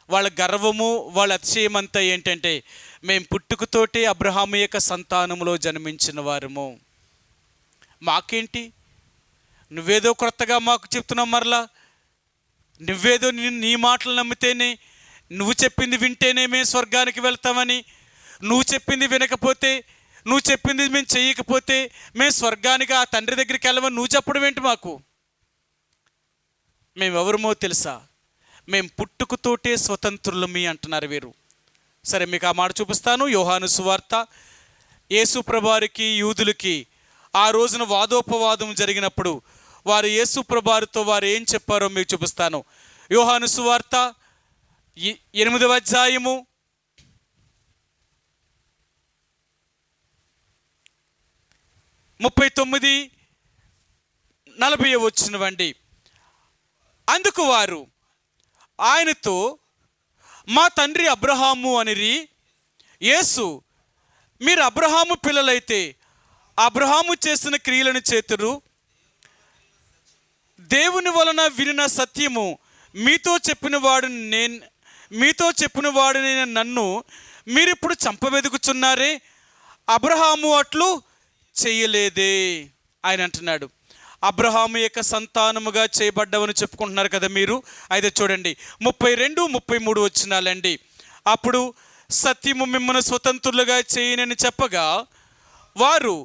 వాళ్ళ గర్వము వాళ్ళ అతిశయమంతా ఏంటంటే, మేము పుట్టుకతోటే అబ్రహాము యొక్క సంతానంలో జన్మించిన వారము. మాకేంటి, నువ్వేదో కొత్తగా మాకు చెప్తున్నావు, మరలా నువ్వేదో నీ మాటలు నమ్మితేనే, నువ్వు చెప్పింది వింటేనే మేము స్వర్గానికి వెళ్తామని, నువ్వు చెప్పింది వినకపోతే, నువ్వు చెప్పింది మేము చేయకపోతే మేము స్వర్గానికి ఆ తండ్రి దగ్గరికి వెళ్ళమని నువ్వు చెప్పడం ఏంటి మాకు? మేమెవరమో తెలుసా? మేము పుట్టుకతోటే స్వతంత్రులమి అంటున్నారు వీరు. సరే, మీకు ఆ మాట చూపిస్తాను. యోహాను సువార్త. యేసు ప్రభువారికి యూదులకి ఆ రోజున వాదోపవాదం జరిగినప్పుడు వారు యేసు ప్రభువారితో వారు ఏం చెప్పారో మీకు చూపిస్తాను. యోహాను సువార్త 8వ అధ్యాయము 39-40 వచ్చినవండి. అందుకు వారు ఆయనతో, మా తండ్రి అబ్రహాము అనిరి. యేసు, మీరు అబ్రహాము పిల్లలైతే అబ్రహాము చేసిన క్రియలను చేతురు. దేవుని వలన వినిన సత్యము మీతో చెప్పిన వాడినైన నన్ను మీరిప్పుడు చంపవెదుకుచున్నారే. అబ్రహాము అట్లు చెయ్యలేదే. ఆయన అంటున్నాడు, అబ్రహాము యొక్క సంతానముగా చేయబడ్డవని చెప్పుకుంటున్నారు కదా మీరు. అయితే చూడండి 32-33 వచనాలండి. అప్పుడు సత్యము మిమ్మల్ని స్వతంత్రులుగా చేయనని చెప్పగా వారు,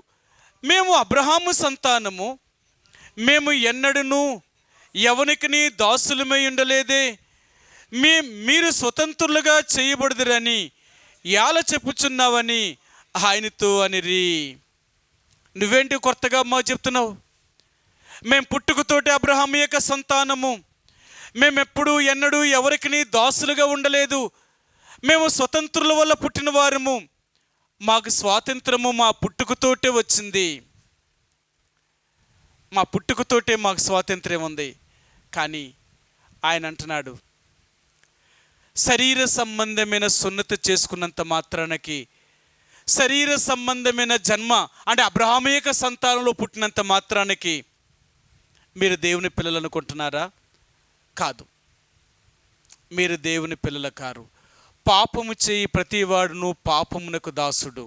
మేము అబ్రహాము సంతానము, మేము ఎన్నడూను ఎవనికిని దాసులమై ఉండలేదే. మీరు స్వతంత్రులుగా చేయబడుదురని యాల చెప్పుచున్నావని ఆయనతో అనిరి. నువ్వేంటి కొత్తగా అమ్మా చెప్తున్నావు? మేము పుట్టుకతోటి అబ్రహాము యొక్క సంతానము, మేమెప్పుడు ఎన్నడూ ఎవరికి దాసులుగా ఉండలేదు, మేము స్వతంత్రుల వల్ల పుట్టిన వారము, మాకు స్వాతంత్రము మా పుట్టుకతోటే వచ్చింది, మా పుట్టుకతోటే మాకు స్వాతంత్ర్యం ఉంది. కానీ ఆయన అంటున్నాడు, శరీర సంబంధమైన సున్నతి చేసుకున్నంత మాత్రానికి, శరీర సంబంధమైన జన్మ అంటే అబ్రహాము యొక్క సంతానంలో పుట్టినంత మాత్రానికి మీరు దేవుని పిల్లలు అనుకుంటున్నారా? కాదు, మీరు దేవుని పిల్లలు కారు. పాపము చేయి ప్రతివాడును పాపమునకు దాసుడు.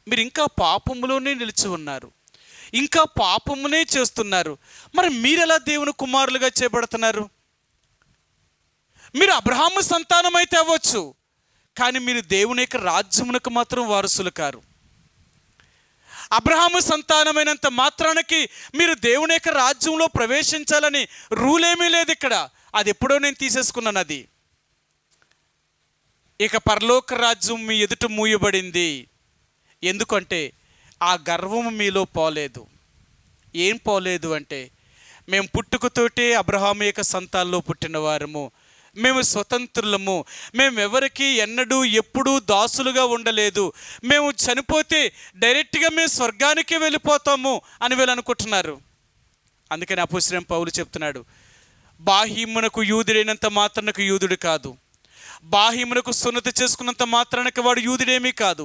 మీరు ఇంకా పాపములోనే నిలిచి ఉన్నారు, ఇంకా పాపమునే చేస్తున్నారు. మరి మీరెలా దేవుని కుమారులుగా చేయబడుతున్నారు? మీరు అబ్రహాము సంతానం అయితే అవ్వచ్చు, కానీ మీరు దేవుని యొక్క రాజ్యమునకు మాత్రం వారసులు కారు. అబ్రహాము సంతానమైనంత మాత్రానికి మీరు దేవుని యొక్క రాజ్యంలో ప్రవేశించాలని రూల్ ఏమీ లేదు ఇక్కడ. అది ఎప్పుడో నేను తీసేసుకున్నాను. అది ఇక పరలోక రాజ్యం మీ ఎదుట మూయబడింది. ఎందుకంటే ఆ గర్వము మీలో పోలేదు. ఏం పోలేదు అంటే, మేము పుట్టుకతోటే అబ్రహాము యొక్క సంతానంలో పుట్టిన వారము, మేము స్వతంత్రులము, మేము ఎవరికి ఎన్నడూ ఎప్పుడూ దాసులుగా ఉండలేదు, మేము చనిపోతే డైరెక్ట్గా మేము స్వర్గానికి వెళ్ళిపోతాము అని వీళ్ళు అనుకుంటున్నారు. అందుకని అపోస్తలుడైన పౌలు చెప్తున్నాడు, బాహ్యమునకు యూదుడైనంత మాత్రానికి యూదుడు కాదు, బాహ్యమునకు సున్నతి చేసుకున్నంత మాత్రానికి వాడు యూదుడేమీ కాదు.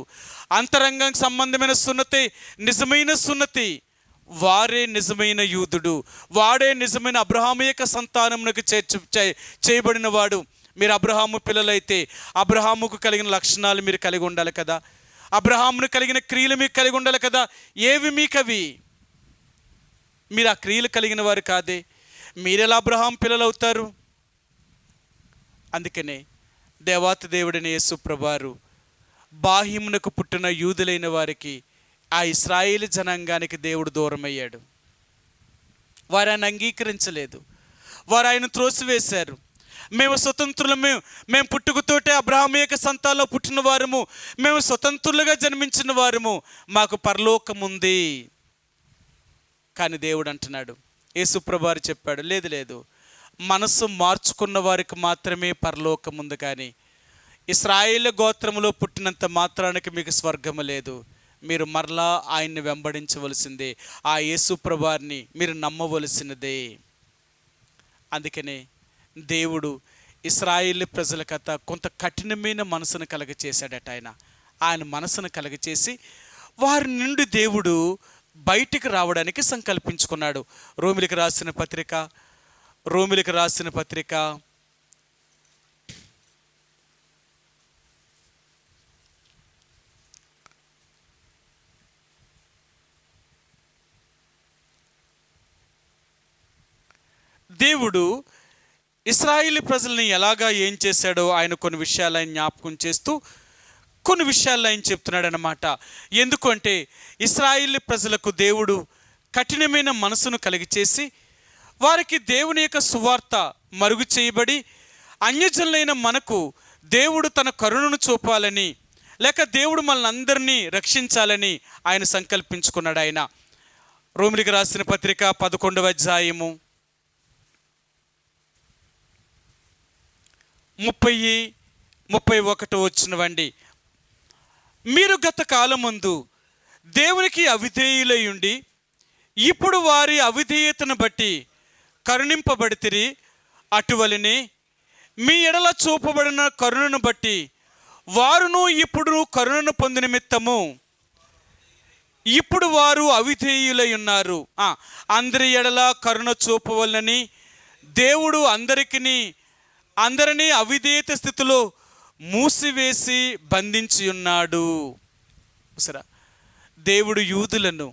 అంతరంగం సంబంధమైన సున్నతి నిజమైన సున్నతి. వారే నిజమైన యూదుడు, వాడే నిజమైన అబ్రహాము యొక్క సంతానమునకు చేయబడిన వాడు. మీరు అబ్రహాము పిల్లలైతే అబ్రహాముకు కలిగిన లక్షణాలు మీరు కలిగి ఉండాలి కదా, అబ్రహామును కలిగిన క్రియలు మీకు కలిగి ఉండాలి కదా. ఏవి మీకవి? మీరు ఆ క్రియలు కలిగిన వారు కాదే, మీరెలా అబ్రహాం పిల్లలు అవుతారు? అందుకనే దేవాతి దేవుడైన యేసు ప్రభువారు బాహ్యమునకు పుట్టిన యూదులైన వారికి ఆ ఇశ్రాయేలు జనాంగానికి దేవుడు దూరమయ్యాడు. వారు ఆయన అంగీకరించలేదు, వారు ఆయన త్రోసివేశారు. మేము స్వతంత్రులము, మేము పుట్టుకతోటే అబ్రహాము యొక్క సంతానంలో పుట్టిన వారము, మేము స్వతంత్రులుగా జన్మించిన వారము, మాకు పరలోకం ఉంది. కానీ దేవుడు అంటున్నాడు, యేసుప్రభువారు చెప్పాడు, లేదు లేదు, మనసు మార్చుకున్న వారికి మాత్రమే పరలోకం ఉంది, కానీ ఇశ్రాయేలు గోత్రములో పుట్టినంత మాత్రానికి మీకు స్వర్గము లేదు. మీరు మరలా ఆయన్ని వెంబడించవలసిందే, ఆ యేసుప్రభువారిని మీరు నమ్మవలసినదే. అందుకనే దేవుడు ఇశ్రాయేలు ప్రజల కథ కొంత కఠినమైన మనసును కలగచేశాడట. ఆయన మనసును కలగచేసి వారి నుండి దేవుడు బయటికి రావడానికి సంకల్పించుకున్నాడు. రోమిలికి రాసిన పత్రిక దేవుడు ఇశ్రాయేలు ప్రజల్ని ఎలాగా ఏం చేశాడో ఆయన కొన్ని విషయాలు ఆయన జ్ఞాపకం చేస్తూ కొన్ని విషయాలు ఆయన చెప్తున్నాడు అన్నమాట. ఎందుకంటే ఇశ్రాయేలు ప్రజలకు దేవుడు కఠినమైన మనసును కలిగచేసి వారికి దేవుని యొక్క సువార్త మరుగు చేయబడి అన్యజనులైన మనకు దేవుడు తన కరుణను చూపాలని, లేక దేవుడు మనల్ని అందరినీ రక్షించాలని ఆయన సంకల్పించుకున్నాడు. ఆయన రోమిలికి రాసిన పత్రిక 11వ అధ్యాయము 30-31 వచ్చినవండి. మీరు గత కాలమందు దేవునికి అవిధేయులై ఉండి ఇప్పుడు వారి అవిధేయతను బట్టి కరుణింపబడితిరి, అటువలనే మీ ఎడల చూపబడిన కరుణను బట్టి వారును ఇప్పుడు కరుణను పొందిన నిమిత్తము ఇప్పుడు వారు అవిధేయులై ఉన్నారు. అందరి ఎడల కరుణ చూపవలనని దేవుడు అందరినీ అవిధేయత స్థితిలో మూసివేసి బంధించి ఉన్నాడు. సరే, దేవుడు యూదులను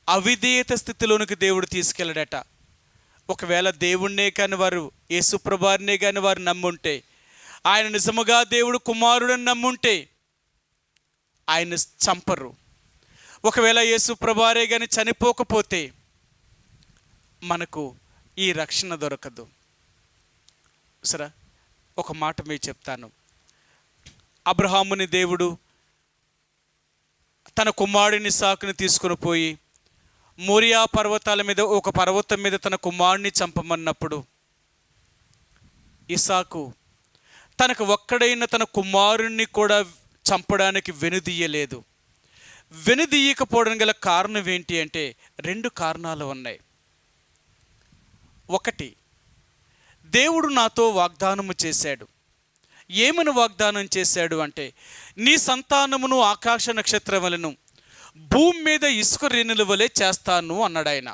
అవిధేయత స్థితిలోనికి దేవుడు తీసుకెళ్ళడట. ఒకవేళ దేవుణ్ణే కాని వారు, యేసుప్రభువారినే కాని వారు నమ్ముంటే, ఆయన నిజముగా దేవుడు కుమారుడని నమ్ముంటే ఆయన చంపరు. ఒకవేళ యేసుప్రభువారే కానీ చనిపోకపోతే మనకు ఈ రక్షణ దొరకదు. సరే, ఒక మాట మీకు చెప్తాను. అబ్రహాముని దేవుడు తన కుమారుడిని ఇస్సాకుని తీసుకుని పోయి మోరియా పర్వతాల మీద ఒక పర్వతం మీద తన కుమారుడిని చంపమన్నప్పుడు ఇస్సాకు తనకు ఒక్కడైన తన కుమారుణ్ణి కూడా చంపడానికి వెనుదీయలేదు. వెనుదీయకపోవడం గల కారణం ఏంటి అంటే 2 కారణాలు ఉన్నాయి. ఒకటి, దేవుడు నాతో వాగ్దానము చేశాడు. ఏమని వాగ్దానం చేశాడు అంటే, నీ సంతానమును ఆకాశ నక్షత్రములను భూమి మీద ఇసుక రేణుల వలె చేస్తాను అన్నాడు ఆయన.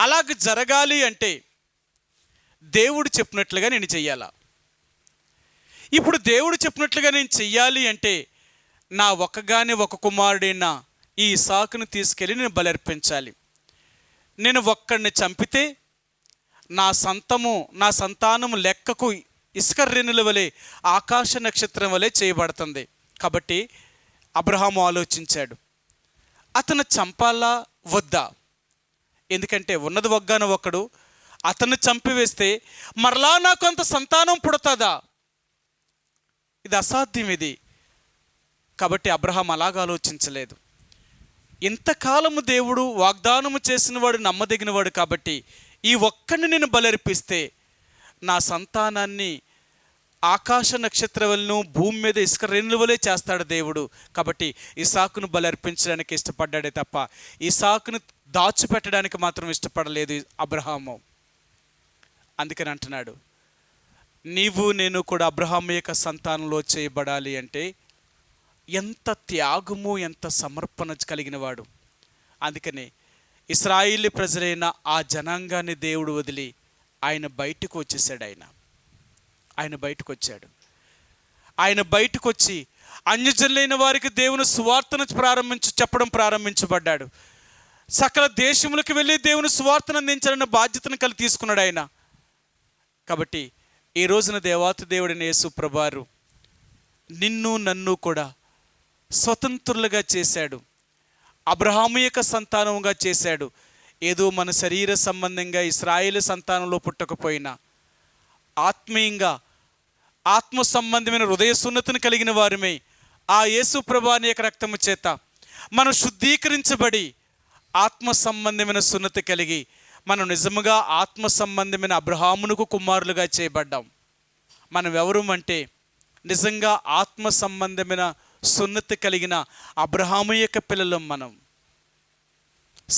అలాగ జరగాలి అంటే దేవుడు చెప్పినట్లుగా నేను చెయ్యాలా? ఇప్పుడు దేవుడు చెప్పినట్లుగా నేను చెయ్యాలి అంటే నా ఒక కుమారుడైన ఈ ఇస్సాకును తీసుకెళ్ళి నేను బలర్పించాలి. నేను ఒక్కడిని చంపితే నా సంతానము లెక్కకు ఇసుక రేణుల వలె ఆకాశ నక్షత్రం వలె చేయబడుతుంది. కాబట్టి అబ్రహాము ఆలోచించాడు, అతను చంపాలా వద్దా? ఎందుకంటే ఉన్నది ఒక్కగాను ఒకడు, అతన్ని చంపివేస్తే మరలా నాకు అంత సంతానం పుడతాదా? ఇది అసాధ్యం ఇది. కాబట్టి అబ్రహాం అలాగ ఆలోచించలేదు. ఇంతకాలము దేవుడు వాగ్దానము చేసినవాడు నమ్మదగినవాడు కాబట్టి ఈ ఒక్కడిని నేను బలర్పిస్తే నా సంతానాన్ని ఆకాశ నక్షత్రాలను భూమి మీద ఇసుక రేణుల వలె చేస్తాడు దేవుడు. కాబట్టి ఇస్సాకును బలర్పించడానికి ఇష్టపడ్డాడే తప్ప ఇస్సాకును దాచిపెట్టడానికి మాత్రం ఇష్టపడలేదు అబ్రహాము. అందుకని అంటున్నాడు, నీవు నేను కూడా అబ్రహాము యొక్క సంతానంలో చేయబడాలి అంటే ఎంత త్యాగము, ఎంత సమర్పణ కలిగిన వాడు. అందుకనే ఇశ్రాయేలు ప్రజలైన ఆ జనాంగాన్ని దేవుడు వదిలి ఆయన బయటకు వచ్చేసాడు. ఆయన బయటకు వచ్చాడు. ఆయన బయటకు వచ్చి అన్యజనులైన వారికి దేవుని సువార్తను చెప్పడం ప్రారంభించబడ్డాడు. సకల దేశములకు వెళ్ళి దేవుని సువార్తను అందించాలన్న బాధ్యతను తీసుకున్నాడు ఆయన. కాబట్టి ఈ రోజున దేవాతి దేవుడైన యేసు ప్రభువారు నిన్ను నన్ను కూడా స్వతంత్రులుగా చేశాడు, అబ్రహాము యొక్క సంతానంగా చేశాడు. ఏదో మన శరీర సంబంధంగా ఇశ్రాయేలు సంతానంలో పుట్టకపోయినా ఆత్మీయంగా ఆత్మ సంబంధమైన హృదయ సున్నతిని కలిగిన వారమే ఆ యేసు ప్రభుని యొక్క రక్తము చేత మనం శుద్ధీకరించబడి ఆత్మ సంబంధమైన సున్నతి కలిగి మనం నిజముగా ఆత్మ సంబంధమైన అబ్రహామునకు కుమారులుగా చేయబడ్డాం. మనం ఎవరు అంటే నిజంగా ఆత్మ సంబంధమైన సున్నతి కలిగిన అబ్రహాము యొక్క పిల్లలం. మనం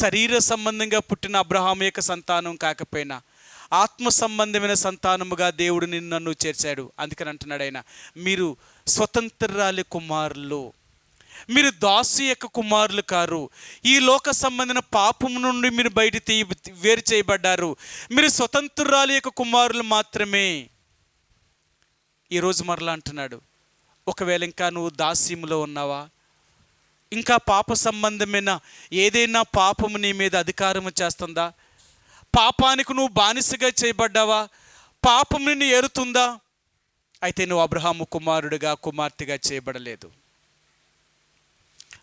శరీర సంబంధంగా పుట్టిన అబ్రహాము యొక్క సంతానం కాకపోయినా ఆత్మ సంబంధమైన సంతానముగా దేవుడు నన్ను చేర్చాడు. అందుకని అంటున్నాడు ఆయన, మీరు స్వతంత్రాలి కుమారులు, మీరు దాసి యొక్క కుమారులు కారు. ఈ లోక సంబంధమైన పాపము నుండి మీరు బయట వేరు చేయబడ్డారు. మీరు స్వతంత్రాలి యొక్క కుమారులు మాత్రమే. ఈరోజు మరలా అంటున్నాడు, ఒకవేళ ఇంకా నువ్వు దాస్యములో ఉన్నావా, ఇంకా పాప సంబంధమైన ఏదైనా పాపము నీ మీద అధికారము చేస్తుందా, పాపానికి నువ్వు బానిసగా చేయబడ్డావా, పాపం నిన్ను ఏరుతుందా, అయితే నువ్వు అబ్రహాము కుమారుడిగా కుమార్తెగా చేయబడలేదు.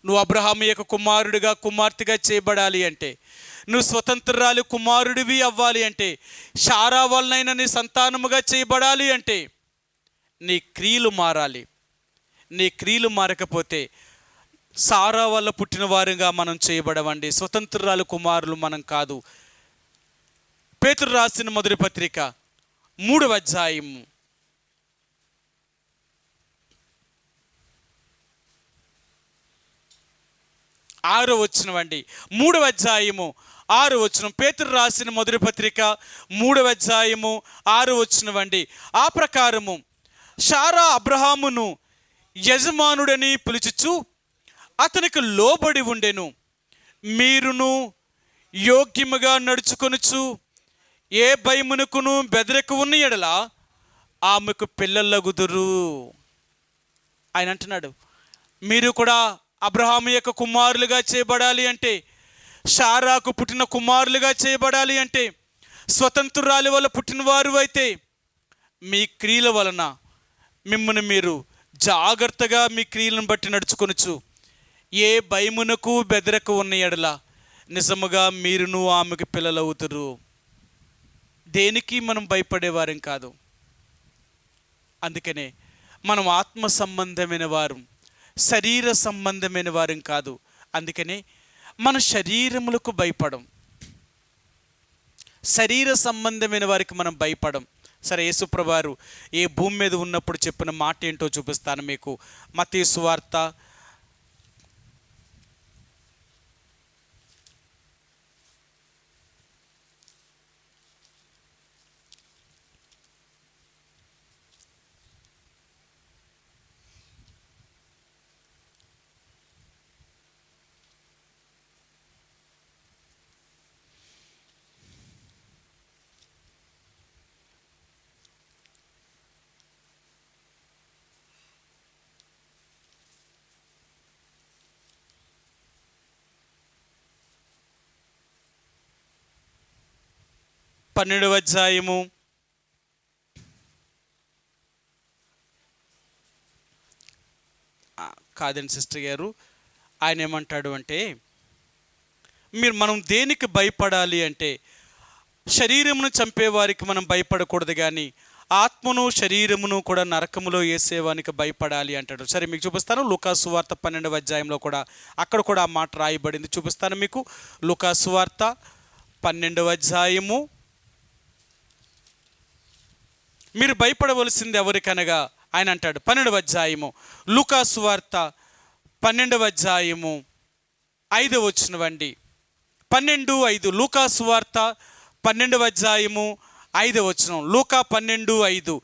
నువ్వు అబ్రహాము యొక్క కుమారుడిగా కుమార్తెగా చేయబడాలి అంటే, నువ్వు స్వతంత్రాలు కుమారుడివి అవ్వాలి అంటే, శారా వలనైనా నీ సంతానముగా చేయబడాలి అంటే నీ క్రియలు మారాలి. నీ క్రియలు మారకపోతే సారా వల్ల పుట్టిన వారుగా మనం చేయబడవండి. స్వతంత్రాలు కుమారులు మనం కాదు. పేతురు రాసిన మొదటి పత్రిక 3వ అధ్యాయము 6వ వచనం అండి. 3వ అధ్యాయము 6వ వచనం. పేతురు రాసిన మొదటి పత్రిక 3వ అధ్యాయము 6వ వచనం అండి. ఆ ప్రకారము శారా అబ్రహామును యజమానుడని పిలుచుచు అతనికి లోబడి ఉండెను. మీరును యోగ్యముగా నడుచుకొనుచు ఏ భయమునకును బెదరకు ఉన్న ఎడల ఆమెకు పిల్లలగుదురు. ఆయన అంటున్నాడు, మీరు కూడా అబ్రహాము యొక్క కుమారులుగా చేయబడాలి అంటే, శారాకు పుట్టిన కుమారులుగా చేయబడాలి అంటే, స్వతంత్రురాలి వల్ల పుట్టినవారు అయితే మీ క్రియల వలన మిమ్మల్ని మీరు జాగ్రత్తగా మీ క్రియలను బట్టి నడుచుకొనుచు ఏ భయమునకు బెదరకు ఉన్న ఎడల నిజముగా మీరును ఆమెకు పిల్లలవుతురు. దేనికి మనం భయపడేవారం కాదు. అందుకనే మనం ఆత్మ సంబంధమైన వారు, శరీర సంబంధమైన వారం కాదు. అందుకనే మన శరీరములకు భయపడం, శరీర సంబంధమైన వారికి మనం భయపడం. సరే, యేసుప్రభువారు ఏ భూమి మీద ఉన్నప్పుడు చెప్పిన మాట ఏంటో చూపిస్తాను మీకు. మత్తయి సువార్త 12వ అధ్యాయము 'కాదండి సిస్టర్ గారు, ఆయన ఏమంటాడు అంటే, మనం దేనికి భయపడాలి అంటే శరీరమును చంపేవారికి మనం భయపడకూడదు, కానీ ఆత్మను శరీరమును కూడా నరకములో వేసేవానికి భయపడాలి అంటాడు. సరే, మీకు చూపిస్తాను. లూకా సువార్త 12వ అధ్యాయంలో కూడా అక్కడ కూడా ఆ మాట రాయబడింది. చూపిస్తాను మీకు. లూకా సువార్త 12వ అధ్యాయము. మీరు భయపడవలసింది ఎవరికనగా ఆయన అంటాడు. 12వ అధ్యాయము లూకా సువార్త 12వ అధ్యాయము 5వ వచనం అండి. 12:5 లూకా సువార్త 12వ అధ్యాయము 5వ వచనం. లూకా 12:5.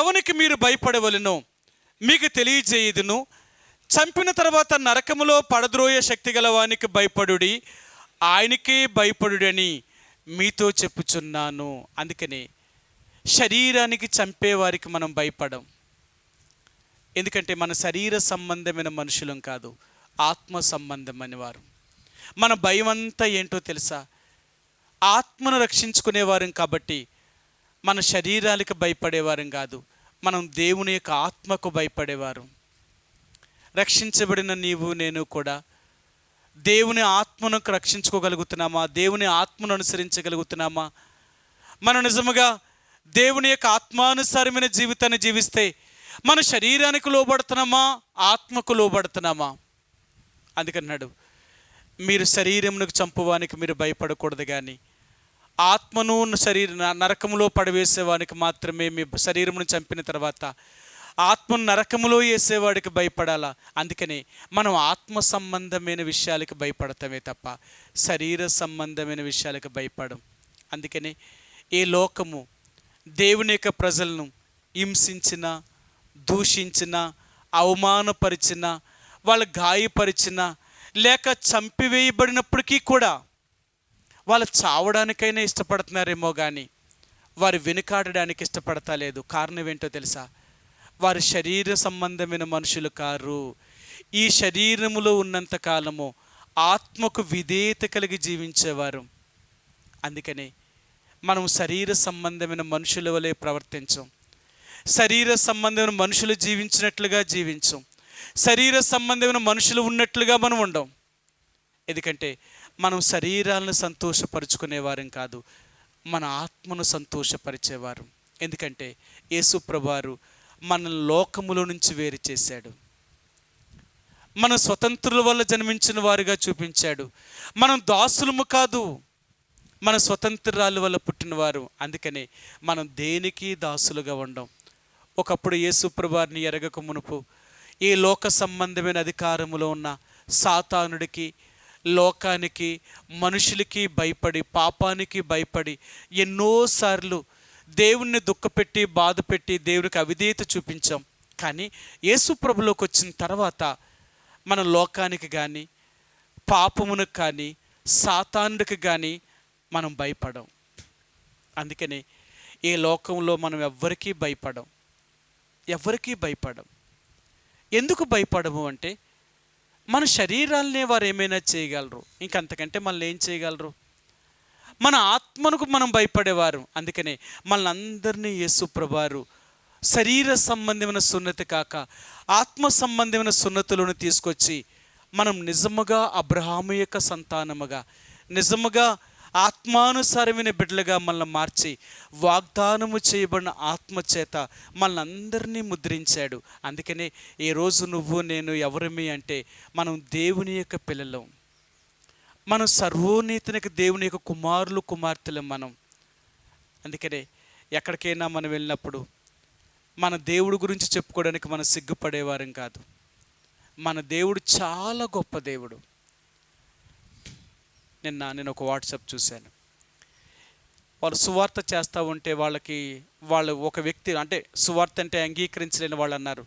ఎవనికి మీరు భయపడవలెనో మీకు తెలియజేయుదును, చంపిన తర్వాత నరకములో పడద్రోయ శక్తి గలవానికి భయపడుడి, ఆయనకే భయపడుడని మీతో చెప్పుచున్నాను. అందుకని శరీరానికి చంపేవారికి మనం భయపడం. ఎందుకంటే మన శరీర సంబంధమైన మనుషులం కాదు, ఆత్మ సంబంధమైన వారు. మన భయం అంతా ఏంటో తెలుసా? ఆత్మను రక్షించుకునేవారం కాబట్టి మన శరీరాలకు భయపడేవారం కాదు, మనం దేవుని యొక్క ఆత్మకు భయపడేవారు. రక్షించబడిన నీవు నేను కూడా దేవుని ఆత్మను రక్షించుకోగలుగుతున్నామా? దేవుని ఆత్మను అనుసరించగలుగుతున్నామా? మనం నిజముగా దేవుని యొక్క ఆత్మానుసారమైన జీవితాన్ని జీవిస్తే మన శరీరానికి లోబడుతున్నామా, ఆత్మకు లోబడుతున్నామా? అందుకన్నాడు, మీరు శరీరమునకు చంపువానికి మీరు భయపడకూడదు, కానీ ఆత్మను నరకములో పడవేసేవానికి మాత్రమే మీ శరీరమును చంపిన తర్వాత ఆత్మను నరకములో వేసేవాడికి భయపడాలా. అందుకని మనం ఆత్మ సంబంధమైన విషయాలకు భయపడతామే తప్ప శరీర సంబంధమైన విషయాలకు భయపడం. అందుకని ఈ లోకము దేవుని యొక్క ప్రజలను హింసించిన, దూషించిన, అవమానపరిచిన, వాళ్ళు గాయపరిచిన, లేక చంపివేయబడినప్పటికీ కూడా వాళ్ళు చావడానికైనా ఇష్టపడుతున్నారేమో కానీ వారు వెనుకాడడానికి ఇష్టపడతలేదు. కారణం ఏంటో తెలుసా? వారి శరీర సంబంధమైన మనుషులు కారు. ఈ శరీరములో ఉన్నంత కాలము ఆత్మకు విధేయత కలిగి జీవించేవారు. అందుకని మనం శరీర సంబంధమైన మనుషుల వలె ప్రవర్తించం. శరీర సంబంధమైన మనుషులు జీవించినట్లుగా జీవించం. శరీర సంబంధమైన మనుషులు ఉన్నట్లుగా మనం ఉండం. ఎందుకంటే మనం శరీరాలను సంతోషపరుచుకునేవారం కాదు, మన ఆత్మను సంతోషపరిచేవారు. ఎందుకంటే యేసు ప్రభువారు మన లోకములో నుంచి వేరు చేశాడు. మన స్వతంత్రుల వల్ల జన్మించిన వారిగా చూపించాడు. మనం దాసులము కాదు, మన స్వతంత్రాల వల్ల పుట్టినవారు. అందుకనే మనం దేనికి దాసులుగా ఉండం. ఒకప్పుడు యేసు ప్రభువారిని ఎరగక మునుపు ఈ లోక సంబంధమైన అధికారములో ఉన్న సాతానుడికి, లోకానికి, మనుషులకి భయపడి, పాపానికి భయపడి ఎన్నోసార్లు దేవుణ్ణి దుఃఖపెట్టి, బాధపెట్టి దేవునికి అవిధేయత చూపించాం. కానీ యేసు ప్రభులోకి వచ్చిన తర్వాత మన లోకానికి కానీ, పాపమునకు కానీ, సాతానుడికి కానీ మనం భయపడం. అందుకని ఈ లోకంలో మనం ఎవ్వరికీ భయపడం. ఎందుకు భయపడము అంటే మన శరీరాలనే వారు ఏమైనా చేయగలరు, ఇంకంతకంటే మనల్ని ఏం చేయగలరు? మన ఆత్మకు మనం భయపడేవారు. అందుకనే మనందరినీ యేసు ప్రభువారు శరీర సంబంధమైన సున్నతి కాక ఆత్మ సంబంధమైన సున్నతులను తీసుకొచ్చి మనం నిజముగా అబ్రహాము యొక్క సంతానముగా, నిజముగా ఆత్మానుసారమైన బిడ్డలుగా మనల్ని మార్చి వాగ్దానము చేయబడిన ఆత్మ చేత మనల్ని అందరినీ ముద్రించాడు. అందుకనే ఈరోజు నువ్వు నేను ఎవరమి అంటే మనం దేవుని యొక్క పిల్లలం. మనం సర్వోన్నతునికి దేవుని యొక్క కుమారులు, కుమార్తెలు మనం. అందుకనే ఎక్కడికైనా మనం వెళ్ళినప్పుడు మన దేవుడి గురించి చెప్పుకోవడానికి మనం సిగ్గుపడేవారం కాదు. మన దేవుడు చాలా గొప్ప దేవుడు. నేను ఒక వాట్సాప్ చూశాను. వాళ్ళు సువార్త చేస్తూ ఉంటే వాళ్ళు ఒక వ్యక్తి అంటే సువార్త అంటే అంగీకరించలేని వాళ్ళు అన్నారు,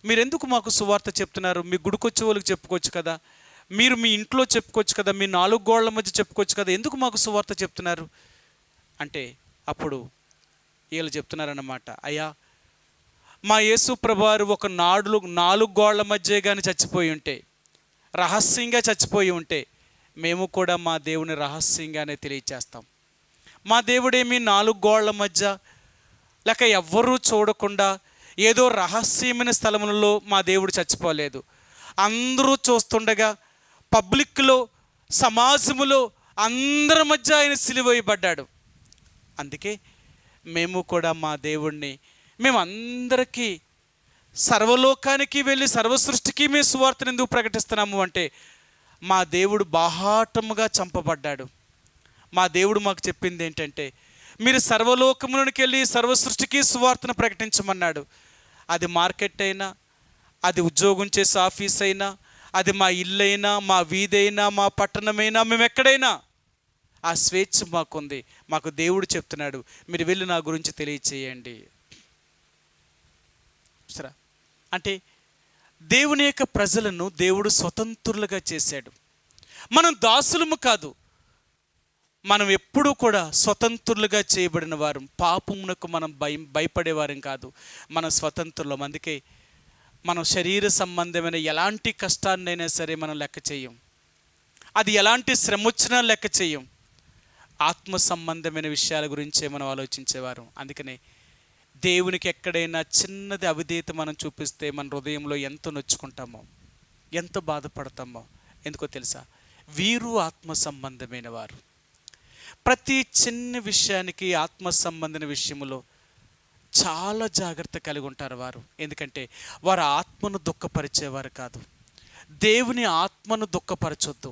మీరెందుకు మాకు సువార్త చెప్తున్నారు? మీ గుడికొచ్చే వాళ్ళకి చెప్పుకోవచ్చు కదా, మీరు మీ ఇంట్లో చెప్పుకోవచ్చు కదా, మీ 4 గోళ్ల మధ్య చెప్పుకోవచ్చు కదా, ఎందుకు మాకు సువార్త చెప్తున్నారు అంటే అప్పుడు వీళ్ళు చెప్తున్నారన్నమాట, అయ్యా మా యేసు ప్రభువారు ఒక 4 గోళ్ల మధ్య కానీ చచ్చిపోయి ఉంటే, రహస్యంగా చచ్చిపోయి ఉంటే మేము కూడా మా దేవుని రహస్యంగానే తెలియచేస్తాం. మా దేవుడేమి 4 గోళ్ల మధ్య లేక ఎవ్వరూ చూడకుండా ఏదో రహస్యమైన స్థలములలో మా దేవుడు చచ్చిపోలేదు. అందరూ చూస్తుండగా పబ్లిక్లో, సమాజములో అందరి మధ్య ఆయన సిలువేయబడ్డాడు. అందుకే మేము కూడా మా దేవుణ్ణి మేమందరికీ సర్వలోకానికి వెళ్ళి సర్వసృష్టికి మేము సువార్తను ఎందుకు ప్రకటిస్తున్నాము అంటే మా దేవుడు బాహాటముగా చంపబడ్డాడు. మా దేవుడు మాకు చెప్పింది ఏంటంటే మీరు సర్వలోకములోనికి వెళ్ళి సర్వసృష్టికి సువార్తను ప్రకటించమన్నాడు. అది మార్కెట్ అయినా, అది ఉద్యోగం చేసే ఆఫీస్ అయినా, అది మా ఇల్లు అయినా, మా వీధి అయినా, మా పట్టణమైనా, మేము ఎక్కడైనా ఆ స్వేచ్ఛ మాకుంది. మాకు దేవుడు చెప్తున్నాడు మీరు వెళ్ళి నా గురించి తెలియచేయండి. సరే అంటే దేవుని యొక్క ప్రజలను దేవుడు స్వతంత్రులుగా చేశాడు. మనం దాసులము కాదు, మనం ఎప్పుడూ కూడా స్వతంత్రులుగా చేయబడిన వారు. పాపమునకు మనం భయపడేవారం కాదు, మనం స్వతంత్రులం. అందుకే మనం శరీర సంబంధమైన ఎలాంటి కష్టాన్నైనా సరే మనం లెక్క చేయం, అది ఎలాంటి శ్రమ వచ్చినా లెక్క చేయం. ఆత్మ సంబంధమైన విషయాల గురించే మనం ఆలోచించేవారు. అందుకనే దేవునికి ఎక్కడైనా చిన్నది అవిధేయత మనం చూపిస్తే మన హృదయంలో ఎంత నొచ్చుకుంటామో, ఎంత బాధపడతామో. ఎందుకో తెలుసా? వీరు ఆత్మ సంబంధమైన వారు. ప్రతి చిన్న విషయానికి ఆత్మ సంబంధమైన విషయంలో చాలా జాగ్రత్త కలిగి ఉంటారు వారు. ఎందుకంటే వారు ఆత్మను దుఃఖపరిచేవారు కాదు. దేవుని ఆత్మను దుఃఖపరచొద్దు.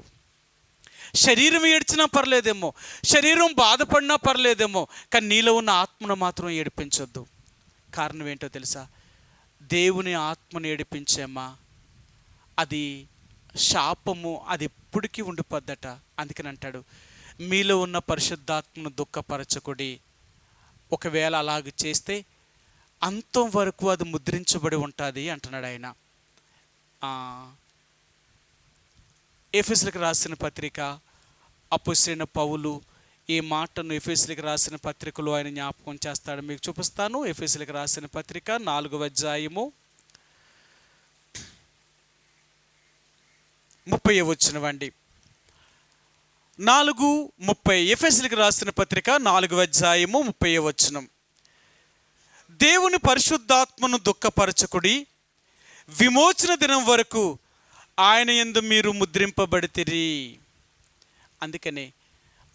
శరీరం ఏడ్చినా పర్లేదేమో, శరీరం బాధపడినా పర్లేదేమో, కానీ నీలో ఉన్న ఆత్మను మాత్రం ఏడిపించొద్దు. కారణం ఏంటో తెలుసా? దేవుని ఆత్మను ఏడిపించేమా అది శాపము, అది ఎప్పటికీ ఉండిపోద్దట. అందుకని అంటాడు, మీలో ఉన్న పరిశుద్ధాత్మను దుఃఖపరచకుడి. ఒకవేళ అలాగ చేస్తే అంతం వరకు అది ముద్రించబడి ఉంటుంది అంటున్నాడు ఆయన. ఎఫెసీయులకు రాసిన పత్రిక అపోస్తలుడైన పౌలు ఈ మాటను ఎఫెసీయులకు రాసిన పత్రికలో ఆయన జ్ఞాపకం చేస్తాడు. మీకు చూపిస్తాను. ఎఫెసీయులకు రాసిన పత్రిక 4వ అధ్యాయము 30వ వచనమండి. 4:30. ఎఫెసీయులకు రాసిన పత్రిక 4వ అధ్యాయము 30వ వచనం. దేవుని పరిశుద్ధాత్మను దుఃఖపరచకుడి, విమోచన దినం వరకు ఆయన యందు మీరు ముద్రింపబడితిరి. అందుకనే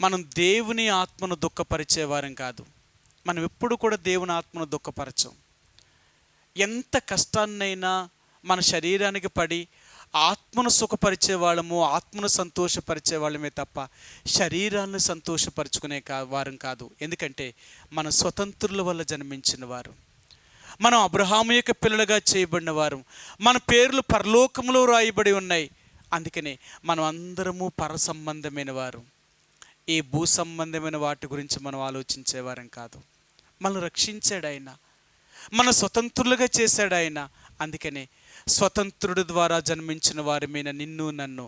మనం దేవుని ఆత్మను దుఃఖపరిచేవారం కాదు. మనం ఎప్పుడు కూడా దేవుని ఆత్మను దుఃఖపరచం. ఎంత కష్టాన్నైనా మన శరీరానికి పడి ఆత్మను సుఖపరిచే వాళ్ళము, ఆత్మను సంతోషపరిచే వాళ్ళమే తప్ప శరీరాన్ని సంతోషపరుచుకునే వారం కాదు. ఎందుకంటే మన స్వతంత్రుల వల్ల జన్మించిన వారు, మనం అబ్రహాము యొక్క పిల్లలుగా చేయబడిన వారు, మన పేర్లు పరలోకంలో రాయబడి ఉన్నాయి. అందుకనే మనం అందరము పర సంబంధమైన వారు. ఈ భూ సంబంధమైన వాటి గురించి మనం ఆలోచించేవారం కాదు. మనం రక్షించాడు ఆయన, మన స్వతంత్రులుగా చేశాడు ఆయన. అందుకనే స్వతంత్రుడి ద్వారా జన్మించిన వారిమైన నిన్ను నన్ను,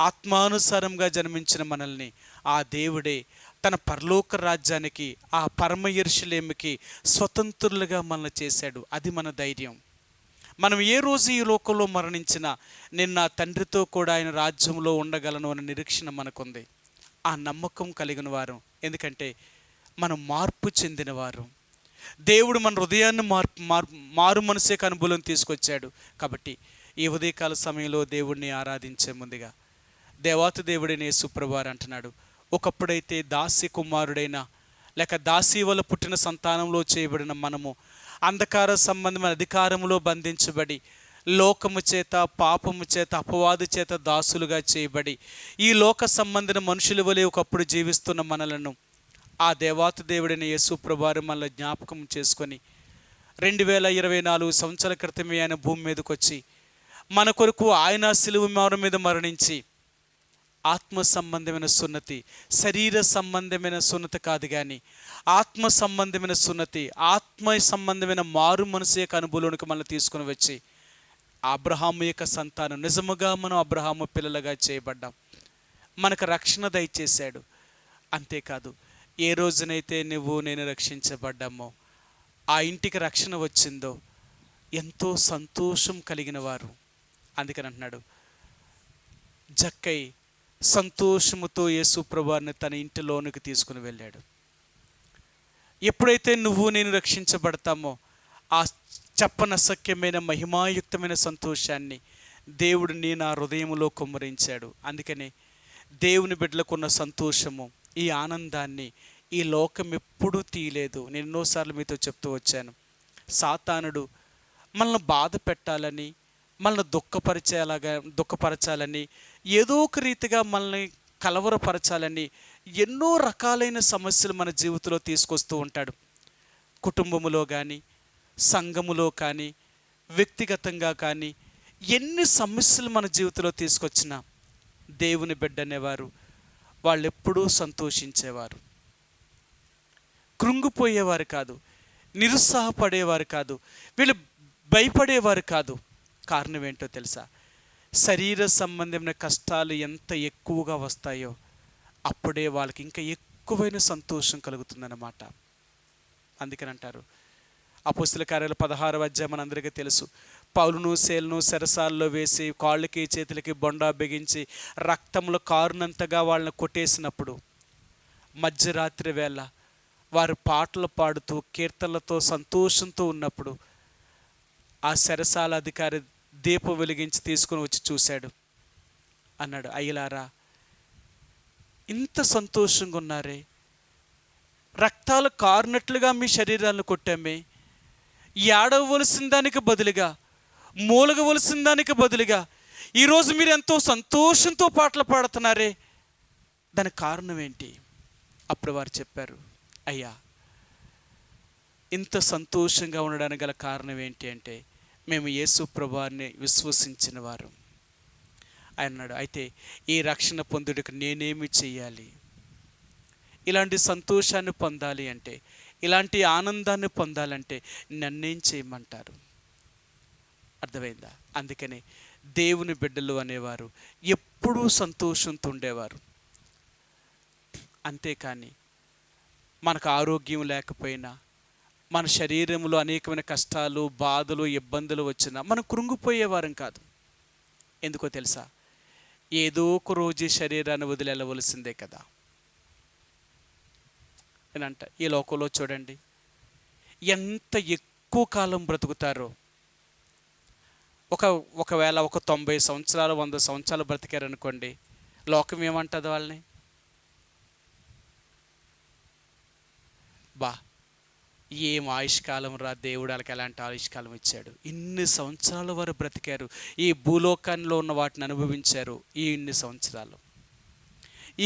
ఆత్మానుసారంగా జన్మించిన మనల్ని ఆ దేవుడే తన పరలోక రాజ్యానికి, ఆ పరమ యెరూషలేముకి స్వతంత్రులుగా మనల్ని చేశాడు. అది మన ధైర్యం. మనం ఏ రోజు ఈ లోకంలో మరణించినా నేను నా తండ్రితో కూడా ఆయన రాజ్యంలో ఉండగలను అనే నిరీక్షణ మనకుంది. ఆ నమ్మకం కలిగిన వారు. ఎందుకంటే మనం మార్పు చెందినవారు. దేవుడు మన హృదయాన్ని మారు మనసుకు అనుభవం తీసుకొచ్చాడు. కాబట్టి ఈ ఉదయకాల సమయంలో దేవుడిని ఆరాధించే ముందుగా దేవాతి దేవుడైన యేసుప్రభువారు అంటున్నాడు, ఒకప్పుడైతే దాసి కుమారుడైన లేక దాసి వల్ల పుట్టిన సంతానంలో చేయబడిన మనము అంధకార సంబంధమైన అధికారంలో బంధించబడి లోకము చేత, పాపము చేత, అపవాదు చేత దాసులుగా చేయబడి ఈ లోక సంబంధిన మనుషుల వలె ఒకప్పుడు జీవిస్తున్న మనలను ఆ దేవాతి దేవుడైన యేసుప్రభువారు మనల్ని జ్ఞాపకం చేసుకొని 2024 సంవత్సరాల క్రితమే ఆయన భూమి మీదకి వచ్చి మన కొరకు ఆయన సిలువ మీద మరణించి ఆత్మ సంబంధమైన సున్నతి, శరీర సంబంధమైన సున్నతి కాదు కానీ ఆత్మ సంబంధమైన సున్నతి, ఆత్మ సంబంధమైన మారు మనసు యొక్క అనుభవంలోనికి మనల్ని తీసుకుని వచ్చి అబ్రహాము యొక్క సంతానం, నిజముగా మనం అబ్రహాము పిల్లలుగా చేయబడ్డాం. మనకు రక్షణ దయచేశాడు. అంతేకాదు, ఏ రోజునైతే నువ్వు నేను రక్షించబడ్డామో, ఆ ఇంటికి రక్షణ వచ్చిందో ఎంతో సంతోషం కలిగిన వారు. అందుకని అంటున్నాడు, జక్కై సంతోషముతో యేసుప్రభువారిని తన ఇంటిలోనికి తీసుకుని వెళ్ళాడు. ఎప్పుడైతే నువ్వు నేను రక్షించబడతామో ఆ చెప్పనసక్యమైన మహిమాయుక్తమైన సంతోషాన్ని దేవుడు నా హృదయంలో కుమ్మరించాడు. అందుకనే దేవుని బిడ్డలకున్న సంతోషము, ఈ ఆనందాన్ని ఈ లోకం ఎప్పుడూ తీయలేదు. నేను ఎన్నోసార్లు మీతో చెప్తూ వచ్చాను, సాతానుడు మనల్ని బాధ పెట్టాలని, మనల్ని దుఃఖపరచాలని, ఏదో ఒక రీతిగా మనల్ని కలవరపరచాలని ఎన్నో రకాలైన సమస్యలు మన జీవితంలో తీసుకొస్తూ ఉంటాడు. కుటుంబములో కానీ, సంఘములో కానీ, వ్యక్తిగతంగా కానీ ఎన్ని సమస్యలు మన జీవితంలో తీసుకొచ్చినా దేవుని బిడ్డ అనేవారు వాళ్ళు ఎప్పుడూ సంతోషించేవారు, కృంగిపోయేవారు కాదు, నిరుత్సాహపడేవారు కాదు, వీళ్ళు భయపడేవారు కాదు. కారణం ఏంటో తెలుసా? శరీర సంబంధమైన కష్టాలు ఎంత ఎక్కువగా వస్తాయో అప్పుడే వాళ్ళకి ఇంకా ఎక్కువైన సంతోషం కలుగుతుందన్నమాట. అందుకని అంటారు, అపోస్తల కార్యాలు 16వ అధ్యాయం మనందరికీ తెలుసు, పౌలును సేలను చెరసాల్లో వేసి కాళ్ళకి చేతులకి బొండా బిగించి రక్తంలో కారునంతగా వాళ్ళని కొట్టేసినప్పుడు మధ్యరాత్రి వేళ వారు పాటలు పాడుతూ కీర్తనలతో సంతోషంతో ఉన్నప్పుడు ఆ చెరసాల అధికారి దీపం వెలిగించి తీసుకుని వచ్చి చూశాడు. అన్నాడు, అయ్యలారా, ఇంత సంతోషంగా ఉన్నారే, రక్తాలు కారినట్లుగా మీ శరీరాలను కొట్టామే, ఏడవలసిన దానికి బదులుగా, మూలగవలసిన దానికి బదులుగా ఈరోజు మీరు ఎంతో సంతోషంతో పాటలు పాడుతున్నారే, దానికి కారణం ఏంటి? అప్పుడు వారు చెప్పారు, అయ్యా, ఇంత సంతోషంగా ఉండడానికి గల కారణం ఏంటి అంటే, మేము యేసు ప్రభువారిని విశ్వసించిన వారు. ఆయన అన్నాడు, అయితే ఈ రక్షణ పొందుటకు నేనేమి చెయ్యాలి? ఇలాంటి సంతోషాన్ని పొందాలి అంటే, ఇలాంటి ఆనందాన్ని పొందాలంటే నన్నేం చేయమంటారు? అర్థమైందా? అందుకని దేవుని బిడ్డలు అనేవారు ఎప్పుడూ సంతోషంతో ఉండేవారు. అంతేకాని మనకు ఆరోగ్యం లేకపోయినా, మన శరీరంలో అనేకమైన కష్టాలు, బాధలు, ఇబ్బందులు వచ్చినా మనం కృంగిపోయేవారం కాదు. ఎందుకో తెలుసా? ఏదో ఒక రోజు శరీరాన్ని వదిలేవలసిందే కదా. నేనంట, ఈ లోకంలో చూడండి, ఎంత ఎక్కువ కాలం బ్రతుకుతారో. ఒకవేళ 90 సంవత్సరాలు 100 సంవత్సరాలు బ్రతికారనుకోండి, లోకం ఏమంటుంది వాళ్ళని? బా, ఏం ఆయుష్కాలం రా, దేవుడు వాళ్ళకి ఎలాంటి ఆయుష్కాలం ఇచ్చాడు. ఇన్ని సంవత్సరాల వారు బ్రతికారు, ఈ భూలోకంలో ఉన్న వాటిని అనుభవించారు. ఇన్ని సంవత్సరాలు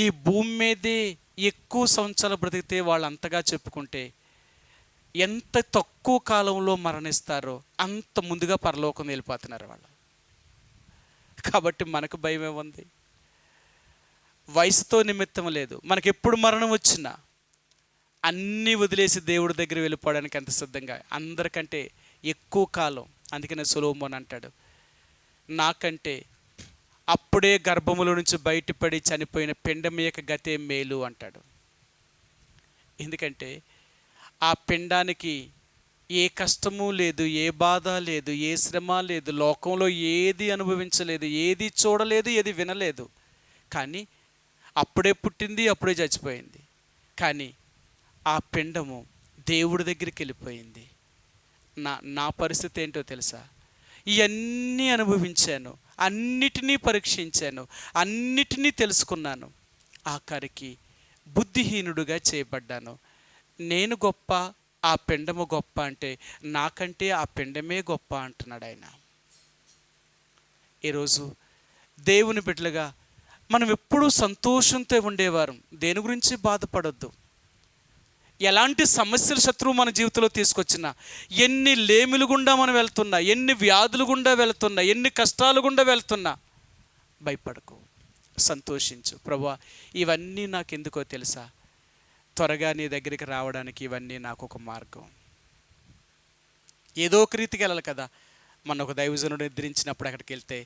ఈ భూమి మీదే ఎక్కువ సంవత్సరాలు బ్రతికితే వాళ్ళు అంతగా చెప్పుకుంటే, ఎంత తక్కువ కాలంలో మరణిస్తారో అంత ముందుగా పరలోకం వెళ్ళిపోతున్నారు వాళ్ళు. కాబట్టి మనకు భయం ఏముంది? వయసుతో నిమిత్తం లేదు. మనకి ఎప్పుడు మరణం వచ్చినా అన్నీ వదిలేసి దేవుడి దగ్గర వెళ్ళిపోవడానికి ఎంత సిద్ధంగా, అందరికంటే ఎక్కువ కాలం. అందుకనే సొలొమోను అంటాడు, నాకంటే అప్పుడే గర్భములో నుంచి బయటపడి చనిపోయిన పిండం యొక్క గతే మేలు అంటాడు. ఎందుకంటే ఆ పిండానికి ఏ కష్టము లేదు, ఏ బాధ లేదు, ఏ శ్రమ లేదు, లోకంలో ఏది అనుభవించలేదు, ఏది చూడలేదు, ఏది వినలేదు. కానీ అప్పుడే పుట్టింది, అప్పుడే చచ్చిపోయింది. కానీ ఆ పిండము దేవుడి దగ్గరికి వెళ్ళిపోయింది. నా పరిస్థితి ఏంటో తెలుసా? ఇవన్నీ అనుభవించాను, అన్నిటినీ పరీక్షించాను, అన్నిటినీ తెలుసుకున్నాను, ఆఖరికి బుద్ధిహీనుడుగా చేయబడ్డాను. నేను గొప్ప, ఆ పిండము గొప్ప అంటే నాకంటే ఆ పిండమే గొప్ప అంటున్నాడు ఆయన. ఈరోజు దేవుని బిడ్డలుగా మనం ఎప్పుడూ సంతోషంతో ఉండేవారు. దేని గురించి బాధపడొద్దు. ఎలాంటి సమస్యలు శత్రువు మన జీవితంలో తీసుకొచ్చినా, ఎన్ని లేమిలు గుండా మనం వెళ్తున్నా, ఎన్ని వ్యాధులు గుండా వెళ్తున్నా, ఎన్ని కష్టాలు గుండా వెళ్తున్నా, భయపడకు, సంతోషించు. ప్రభువా, ఇవన్నీ నాకు ఎందుకో తెలుసా? త్వరగా నీ దగ్గరికి రావడానికి ఇవన్నీ నాకు ఒక మార్గం. ఏదో ఒక రీతికి వెళ్ళాలి కదా. మన ఒక దైవజనుడు నిద్రించినప్పుడు అక్కడికి వెళ్తే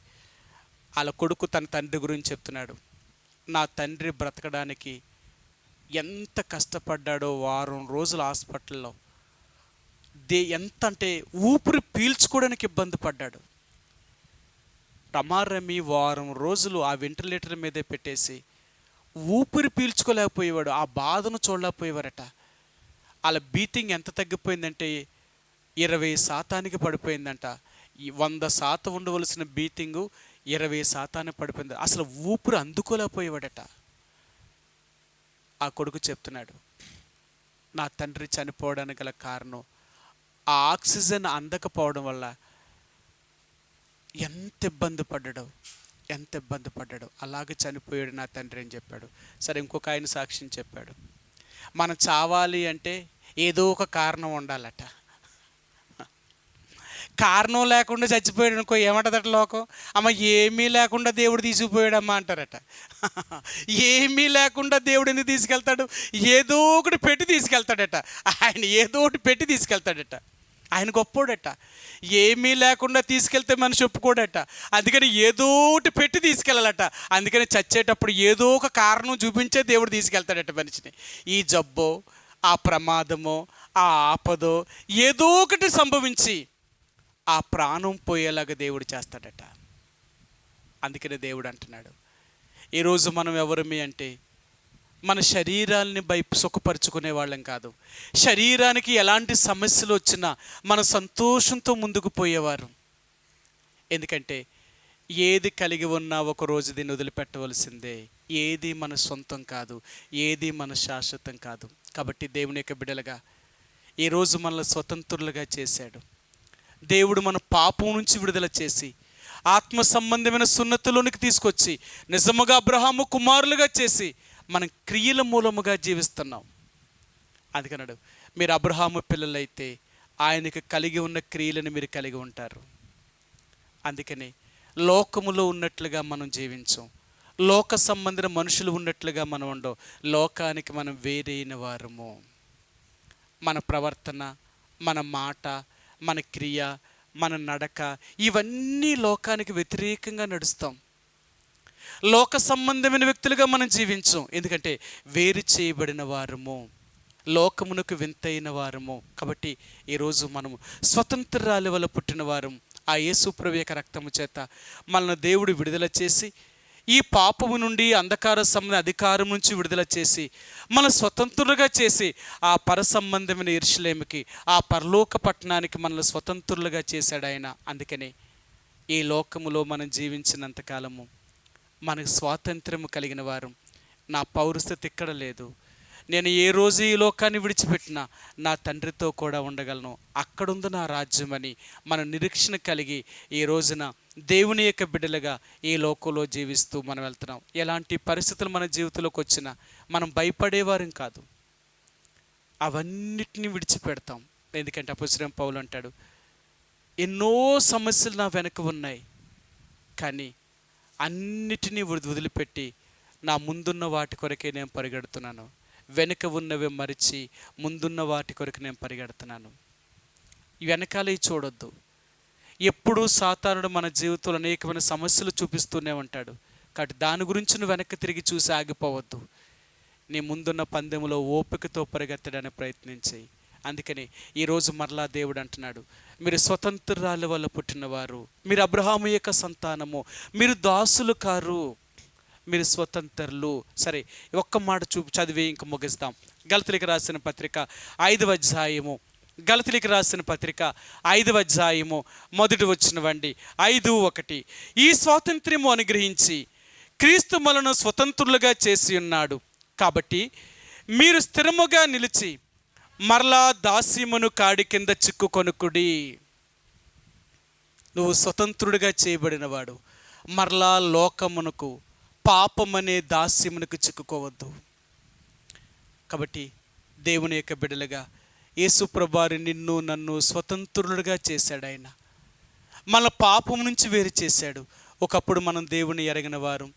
వాళ్ళ కొడుకు తన తండ్రి గురించి చెప్తున్నాడు. నా తండ్రి బ్రతకడానికి ఎంత కష్టపడ్డాడో, వారం రోజులు హాస్పిటల్లో ఎంత అంటే ఊపిరి పీల్చుకోవడానికి ఇబ్బంది పడ్డాడు. రమారమి వారం రోజులు ఆ వెంటిలేటర్ మీదే పెట్టేసి ఊపిరి పీల్చుకోలేకపోయేవాడు. ఆ బాధను చూడలేకపోయేవారట. వాళ్ళ బీతింగ్ ఎంత తగ్గిపోయిందంటే 20% పడిపోయిందంట. 100% ఉండవలసిన బీతింగు 20% పడిపోయింది. అసలు ఊపిరి అందుకోలేకపోయేవాడట. ఆ కొడుకు చెప్తున్నాడు, నా తండ్రి చనిపోవడానికి గల కారణం ఆ ఆక్సిజన్ అందకపోవడం వల్ల ఎంత ఇబ్బంది పడ్డాడో అలాగే చనిపోయాడు నా తండ్రి అని చెప్పాడు. సరే, ఇంకొక ఆయన సాక్ష్యం చెప్పాడు, మనం చావాలి అంటే ఏదో ఒక కారణం ఉండాలట. కారణం లేకుండా చచ్చిపోయాడు అనుకో, ఏమంటుందట లోకం? అమ్మ, ఏమీ లేకుండా దేవుడు తీసుకుపోయాడమ్మా అంటారట. ఏమీ లేకుండా దేవుడు ఎందుకు తీసుకెళ్తాడు? ఏదో ఒకటి పెట్టి తీసుకెళ్తాడట. ఆయన ఏదో ఒకటి పెట్టి తీసుకెళ్తాడట. ఆయన గొప్పోడట. ఏమీ లేకుండా తీసుకెళ్తే మనిషి ఒప్పుకోడట. అందుకని ఏదో ఒకటి పెట్టి తీసుకెళ్ళాలట. అందుకని చచ్చేటప్పుడు ఏదో ఒక కారణం చూపించే దేవుడు తీసుకెళ్తాడట మనిషిని. ఈ జబ్బో, ఆ ప్రమాదమో, ఆ ఆపదో ఏదో ఒకటి సంభవించి ఆ ప్రాణం పోయేలాగా దేవుడు చేస్తాడట. అందుకనే దేవుడు అంటున్నాడు, ఈరోజు మనం ఎవరమి అంటే మన శరీరాల్ని సుఖపరుచుకునే వాళ్ళం కాదు. శరీరానికి ఎలాంటి సమస్యలు వచ్చినా మన సంతోషంతో ముందుకు పోయేవారు. ఎందుకంటే ఏది కలిగి ఉన్నా ఒకరోజు దీన్ని వదిలిపెట్టవలసిందే. ఏది మన సొంతం కాదు, ఏది మన శాశ్వతం కాదు. కాబట్టి దేవుని యొక్క బిడ్డలుగా ఈరోజు మనల్ని స్వతంత్రులుగా చేశాడు. దేవుడు మన పాపం నుంచి విడుదల చేసి ఆత్మ సంబంధమైన సున్నతిలోనికి తీసుకొచ్చి నిజముగా అబ్రహాము కుమారులుగా చేసి మనం క్రియల మూలముగా జీవిస్తున్నాం. అందుకన్నాడు, మీరు అబ్రహాము పిల్లలైతే ఆయనకు కలిగి ఉన్న క్రియలను మీరు కలిగి ఉంటారు. అందుకని లోకములో ఉన్నట్లుగా మనం జీవించం, లోక సంబంధిన మనుషులు ఉన్నట్లుగా మనం ఉండవు. లోకానికి మనం వేరైన వారము. మన ప్రవర్తన, మన మాట, మన క్రియ, మన నడక ఇవన్నీ లోకానికి వ్యతిరేకంగా నడుస్తాం. లోక సంబంధమైన వ్యక్తులుగా మనం జీవించం. ఎందుకంటే వేరు చేయబడిన వారము, లోకమునకు వింతైన వారము. కాబట్టి ఈరోజు మనము స్వతంత్రాల వల్ల పుట్టిన వారం. ఆ యేసు ప్రభు యొక్క రక్తము చేత మనల్ని దేవుడు విడుదల చేసి ఈ పాపము నుండి అంధకార సంబంధ అధికారం నుంచి విడుదల చేసి మన స్వతంత్రులుగా చేసి ఆ పర సంబంధమైన యెరూషలేముకి, ఆ పరలోక పట్టణానికి మనల్ని స్వతంత్రులుగా చేశాడు ఆయన. అందుకనే ఈ లోకములో మనం జీవించినంతకాలము మనకు స్వాతంత్ర్యము కలిగిన వారు. నా పౌరస్థితి ఇక్కడ లేదు, నేను ఏ రోజు ఈ లోకాన్ని విడిచిపెట్టినా నా తండ్రితో కూడా ఉండగలను, అక్కడుంది నా రాజ్యం అని మన నిరీక్షణ కలిగి ఈ రోజున దేవుని యొక్క బిడ్డలుగా ఈ లోకంలో జీవిస్తూ మనం వెళ్తున్నాం. ఎలాంటి పరిస్థితులు మన జీవితంలోకి వచ్చినా మనం భయపడేవారం కాదు, అవన్నిటిని విడిచిపెడతాం. ఎందుకంటే అపోస్తలుడైన పౌలు అంటాడు, ఎన్నో సమస్యలు నా వెనక ఉన్నాయి, కానీ అన్నిటినీ వదిలిపెట్టి నా ముందున్న వాటి కొరకే నేను పరిగెడుతున్నాను, వెనుక ఉన్నవి మరిచి ముందున్న వాటి కొరకు నేను పరిగెడుతున్నాను. వెనకాలే చూడొద్దు. ఎప్పుడూ సాతానుడు మన జీవితంలో అనేకమైన సమస్యలు చూపిస్తూనే ఉంటాడు. కాబట్టి దాని గురించి నువ్వు వెనక్కి తిరిగి చూసి ఆగిపోవద్దు. నీ ముందున్న పందెంలో ఓపికతో పరిగెత్తడానికి ప్రయత్నించి. అందుకని ఈరోజు మరలా దేవుడు అంటున్నాడు, మీరు స్వతంత్రాల వల్ల పుట్టినవారు, మీరు అబ్రహాము యొక్క సంతానము, మీరు దాసులు కారు, మీరు స్వతంత్రులు. సరే, ఒక్క మాట చదివి ఇంక ముగిస్తాం. గలతీయులకు రాసిన పత్రిక 5వ అధ్యాయము, గలతీయులకు రాసిన పత్రిక 5వ అధ్యాయము మొదటి వచనమండి, 5:1. ఈ స్వాతంత్ర్యము అనుగ్రహించి క్రీస్తు మనను స్వతంత్రులుగా చేసి ఉన్నాడు, కాబట్టి మీరు స్థిరముగా నిలిచి మరలా దాస్యమును కాడి కింద చిక్కుకొనుకుడి. నువ్వు స్వతంత్రుడిగా చేయబడినవాడు. మరలా లోకమునకు, పాపమనే దాస్యమునకు చిక్కుకోవద్దు. కాబట్టి దేవుని యొక్క బిడ్డలుగా యేసు ప్రభువారు నిన్ను నన్ను స్వతంత్రులుగా చేశాడు. ఆయన మన పాపం నుంచి వేరు చేశాడు. ఒకప్పుడు మనం దేవుని ఎరగిన వారు,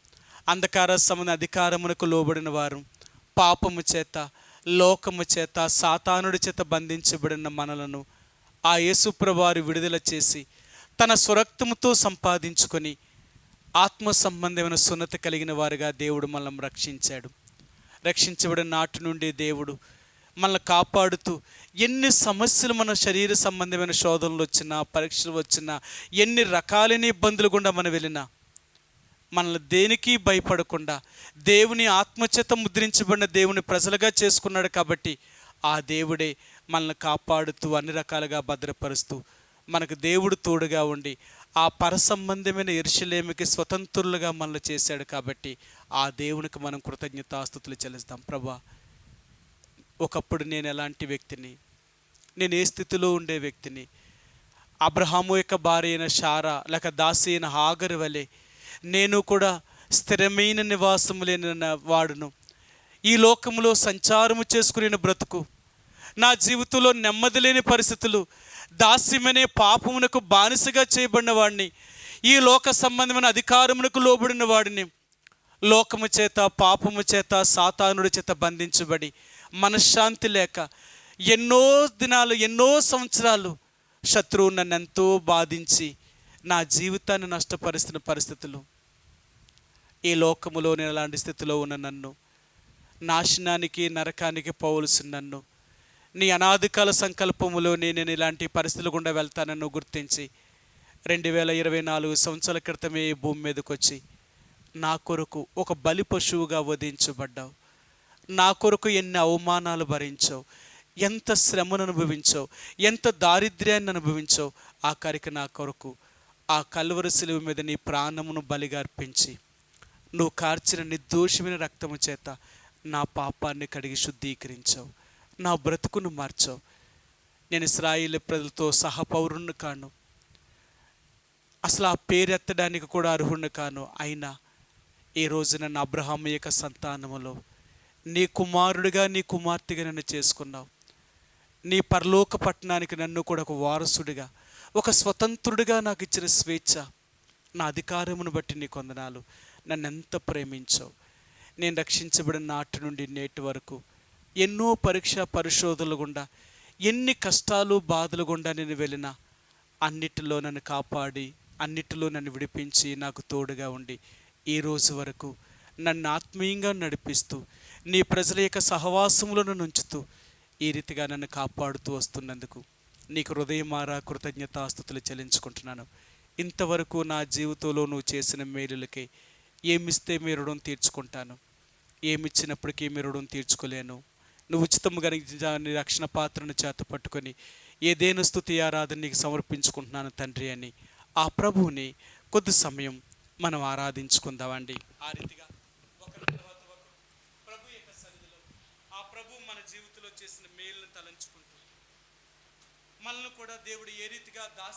అంధకార సంబంధ అధికారమునకు లోబడిన వారు, పాపము చేత, లోకము చేత, సాతానుడి చేత బంధించబడిన మనలను ఆ యేసు ప్రభువారు విడుదల చేసి తన స్వరక్తముతో సంపాదించుకొని ఆత్మ సంబంధమైన సున్నతి కలిగిన వారుగా దేవుడు మనల్ని రక్షించాడు. రక్షించబడిన నాటి నుండి దేవుడు మనల్ని కాపాడుతూ ఎన్ని సమస్యలు, మన శరీర సంబంధమైన శోధనలు వచ్చినా, పరీక్షలు వచ్చినా, ఎన్ని రకాలైన ఇబ్బందులు గుండా మనం వెళ్ళినా మనల్ని దేనికి భయపడకుండా దేవుని ఆత్మచేత ముద్రించబడిన దేవుని ప్రజలుగా చేసుకున్నాడు. కాబట్టి ఆ దేవుడే మనల్ని కాపాడుతూ అన్ని రకాలుగా భద్రపరుస్తూ మనకు దేవుడు తోడుగా ఉండి ఆ పరసంబంధమైన యెరూషలేముకి స్వతంత్రులుగా మనల్ని చేశాడు. కాబట్టి ఆ దేవునికి మనం కృతజ్ఞతాస్తుతులు చెల్లిస్తాం. ప్రభా, ఒకప్పుడు నేను ఎలాంటి వ్యక్తిని, నేను ఏ స్థితిలో ఉండే వ్యక్తిని, అబ్రహాము యొక్క భార్య అయిన శారా లేక దాసి అయిన హాగరు వలె నేను కూడా స్థిరమైన నివాసము లేని వాడును. ఈ లోకంలో సంచారము చేసుకునే బ్రతుకు, నా జీవితంలో నెమ్మది లేని పరిస్థితులు, దాస్యమనే పాపమునకు బానిసగా చేయబడిన వాడిని, ఈ లోక సంబంధమైన అధికారమునకు లోబడిన వాడిని, లోకము చేత, పాపము చేత, సాతానుడి చేత బంధించబడి మనశ్శాంతి లేక ఎన్నో దినాలు, ఎన్నో సంవత్సరాలు శత్రువు నన్ను ఎంతో బాధించి నా జీవితాన్ని నష్టపరుస్తున్న పరిస్థితులు, ఈ లోకములో నేను అలాంటి స్థితిలో ఉన్న నన్ను, నాశనానికి నరకానికి పోవలసిన నన్ను, నీ అనాదికాల సంకల్పములో నేను ఇలాంటి పరిస్థితులు గుండా వెళ్తానన్ను గుర్తించి 2024 సంవత్సరాల క్రితమే భూమి మీదకి వచ్చి నా కొరకు ఒక బలి పశువుగా వధించబడ్డావు. నా కొరకు ఎన్ని అవమానాలు భరించావు, ఎంత శ్రమను అనుభవించావు, ఎంత దారిద్ర్యాన్ని అనుభవించావు. ఆఖరికి నా కొరకు ఆ కల్వరి శిలువ మీద నీ ప్రాణమును బలిగా అర్పించి నువ్వు కార్చిన నిర్దోషమైన రక్తము చేత నా పాపాన్ని కడిగి శుద్ధీకరించావు, నా బ్రతుకును మార్చావు. నేను ఇశ్రాయేలు ప్రజలతో సహపౌరుణ్ణి కాను, అసలు ఆ పేరు ఎత్తడానికి కూడా అర్హుణ్ణి కాను. అయినా ఈ రోజు నన్ను అబ్రహాము యొక్క సంతానములో నీ కుమారుడిగా, నీ కుమార్తెగా నన్ను చేసుకున్నావు. నీ పరలోక పట్టణానికి నన్ను కూడా ఒక వారసుడిగా, ఒక స్వతంత్రుడిగా నాకు ఇచ్చిన స్వేచ్ఛ, నా అధికారమును బట్టి నీ కొందనాలు. నన్ను ఎంత ప్రేమించావు. నేను రక్షించబడిన నాటి నుండి నేటి వరకు ఎన్నో పరీక్ష పరిశోధనలు గుండా, ఎన్ని కష్టాలు బాధలు గుండా నేను వెళ్ళినా అన్నిటిలో నన్ను కాపాడి, అన్నిటిలో నన్ను విడిపించి, నాకు తోడుగా ఉండి ఈ రోజు వరకు నన్ను ఆత్మీయంగా నడిపిస్తూ, నీ ప్రజల యొక్క సహవాసములో నన్ను ఉంచుతూ, ఈ రీతిగా నన్ను కాపాడుతూ వస్తున్నందుకు నీకు హృదయమారా కృతజ్ఞతాస్తుతులు చెల్లించుకుంటున్నాను. ఇంతవరకు నా జీవితంలో నువ్వు చేసిన మేలులకి ఏమిస్తే మీ రుణం తీర్చుకుంటాను, ఏమిచ్చినప్పటికీ మీ రుణం తీర్చుకోలేను. నువ్వు ఉచితముగా నీ రక్షణ పాత్రను చేత పట్టుకొని ఏదేను స్తుతి ఆరాధన నీకు సమర్పించుకుంటున్నాను తండ్రి అని ఆ ప్రభువుని కొద్ది సమయం మనం ఆరాధించుకుందామండి. ఆ రీతిగా ఒకరి తర్వాత ఒకరు ప్రభు యొక్క సన్నిధిలో ఆ ప్రభు మన జీవితంలో చేసిన మేలును తలంచుకుంటూ మనల్ని కూడా దేవుడు ఏ రీతిగా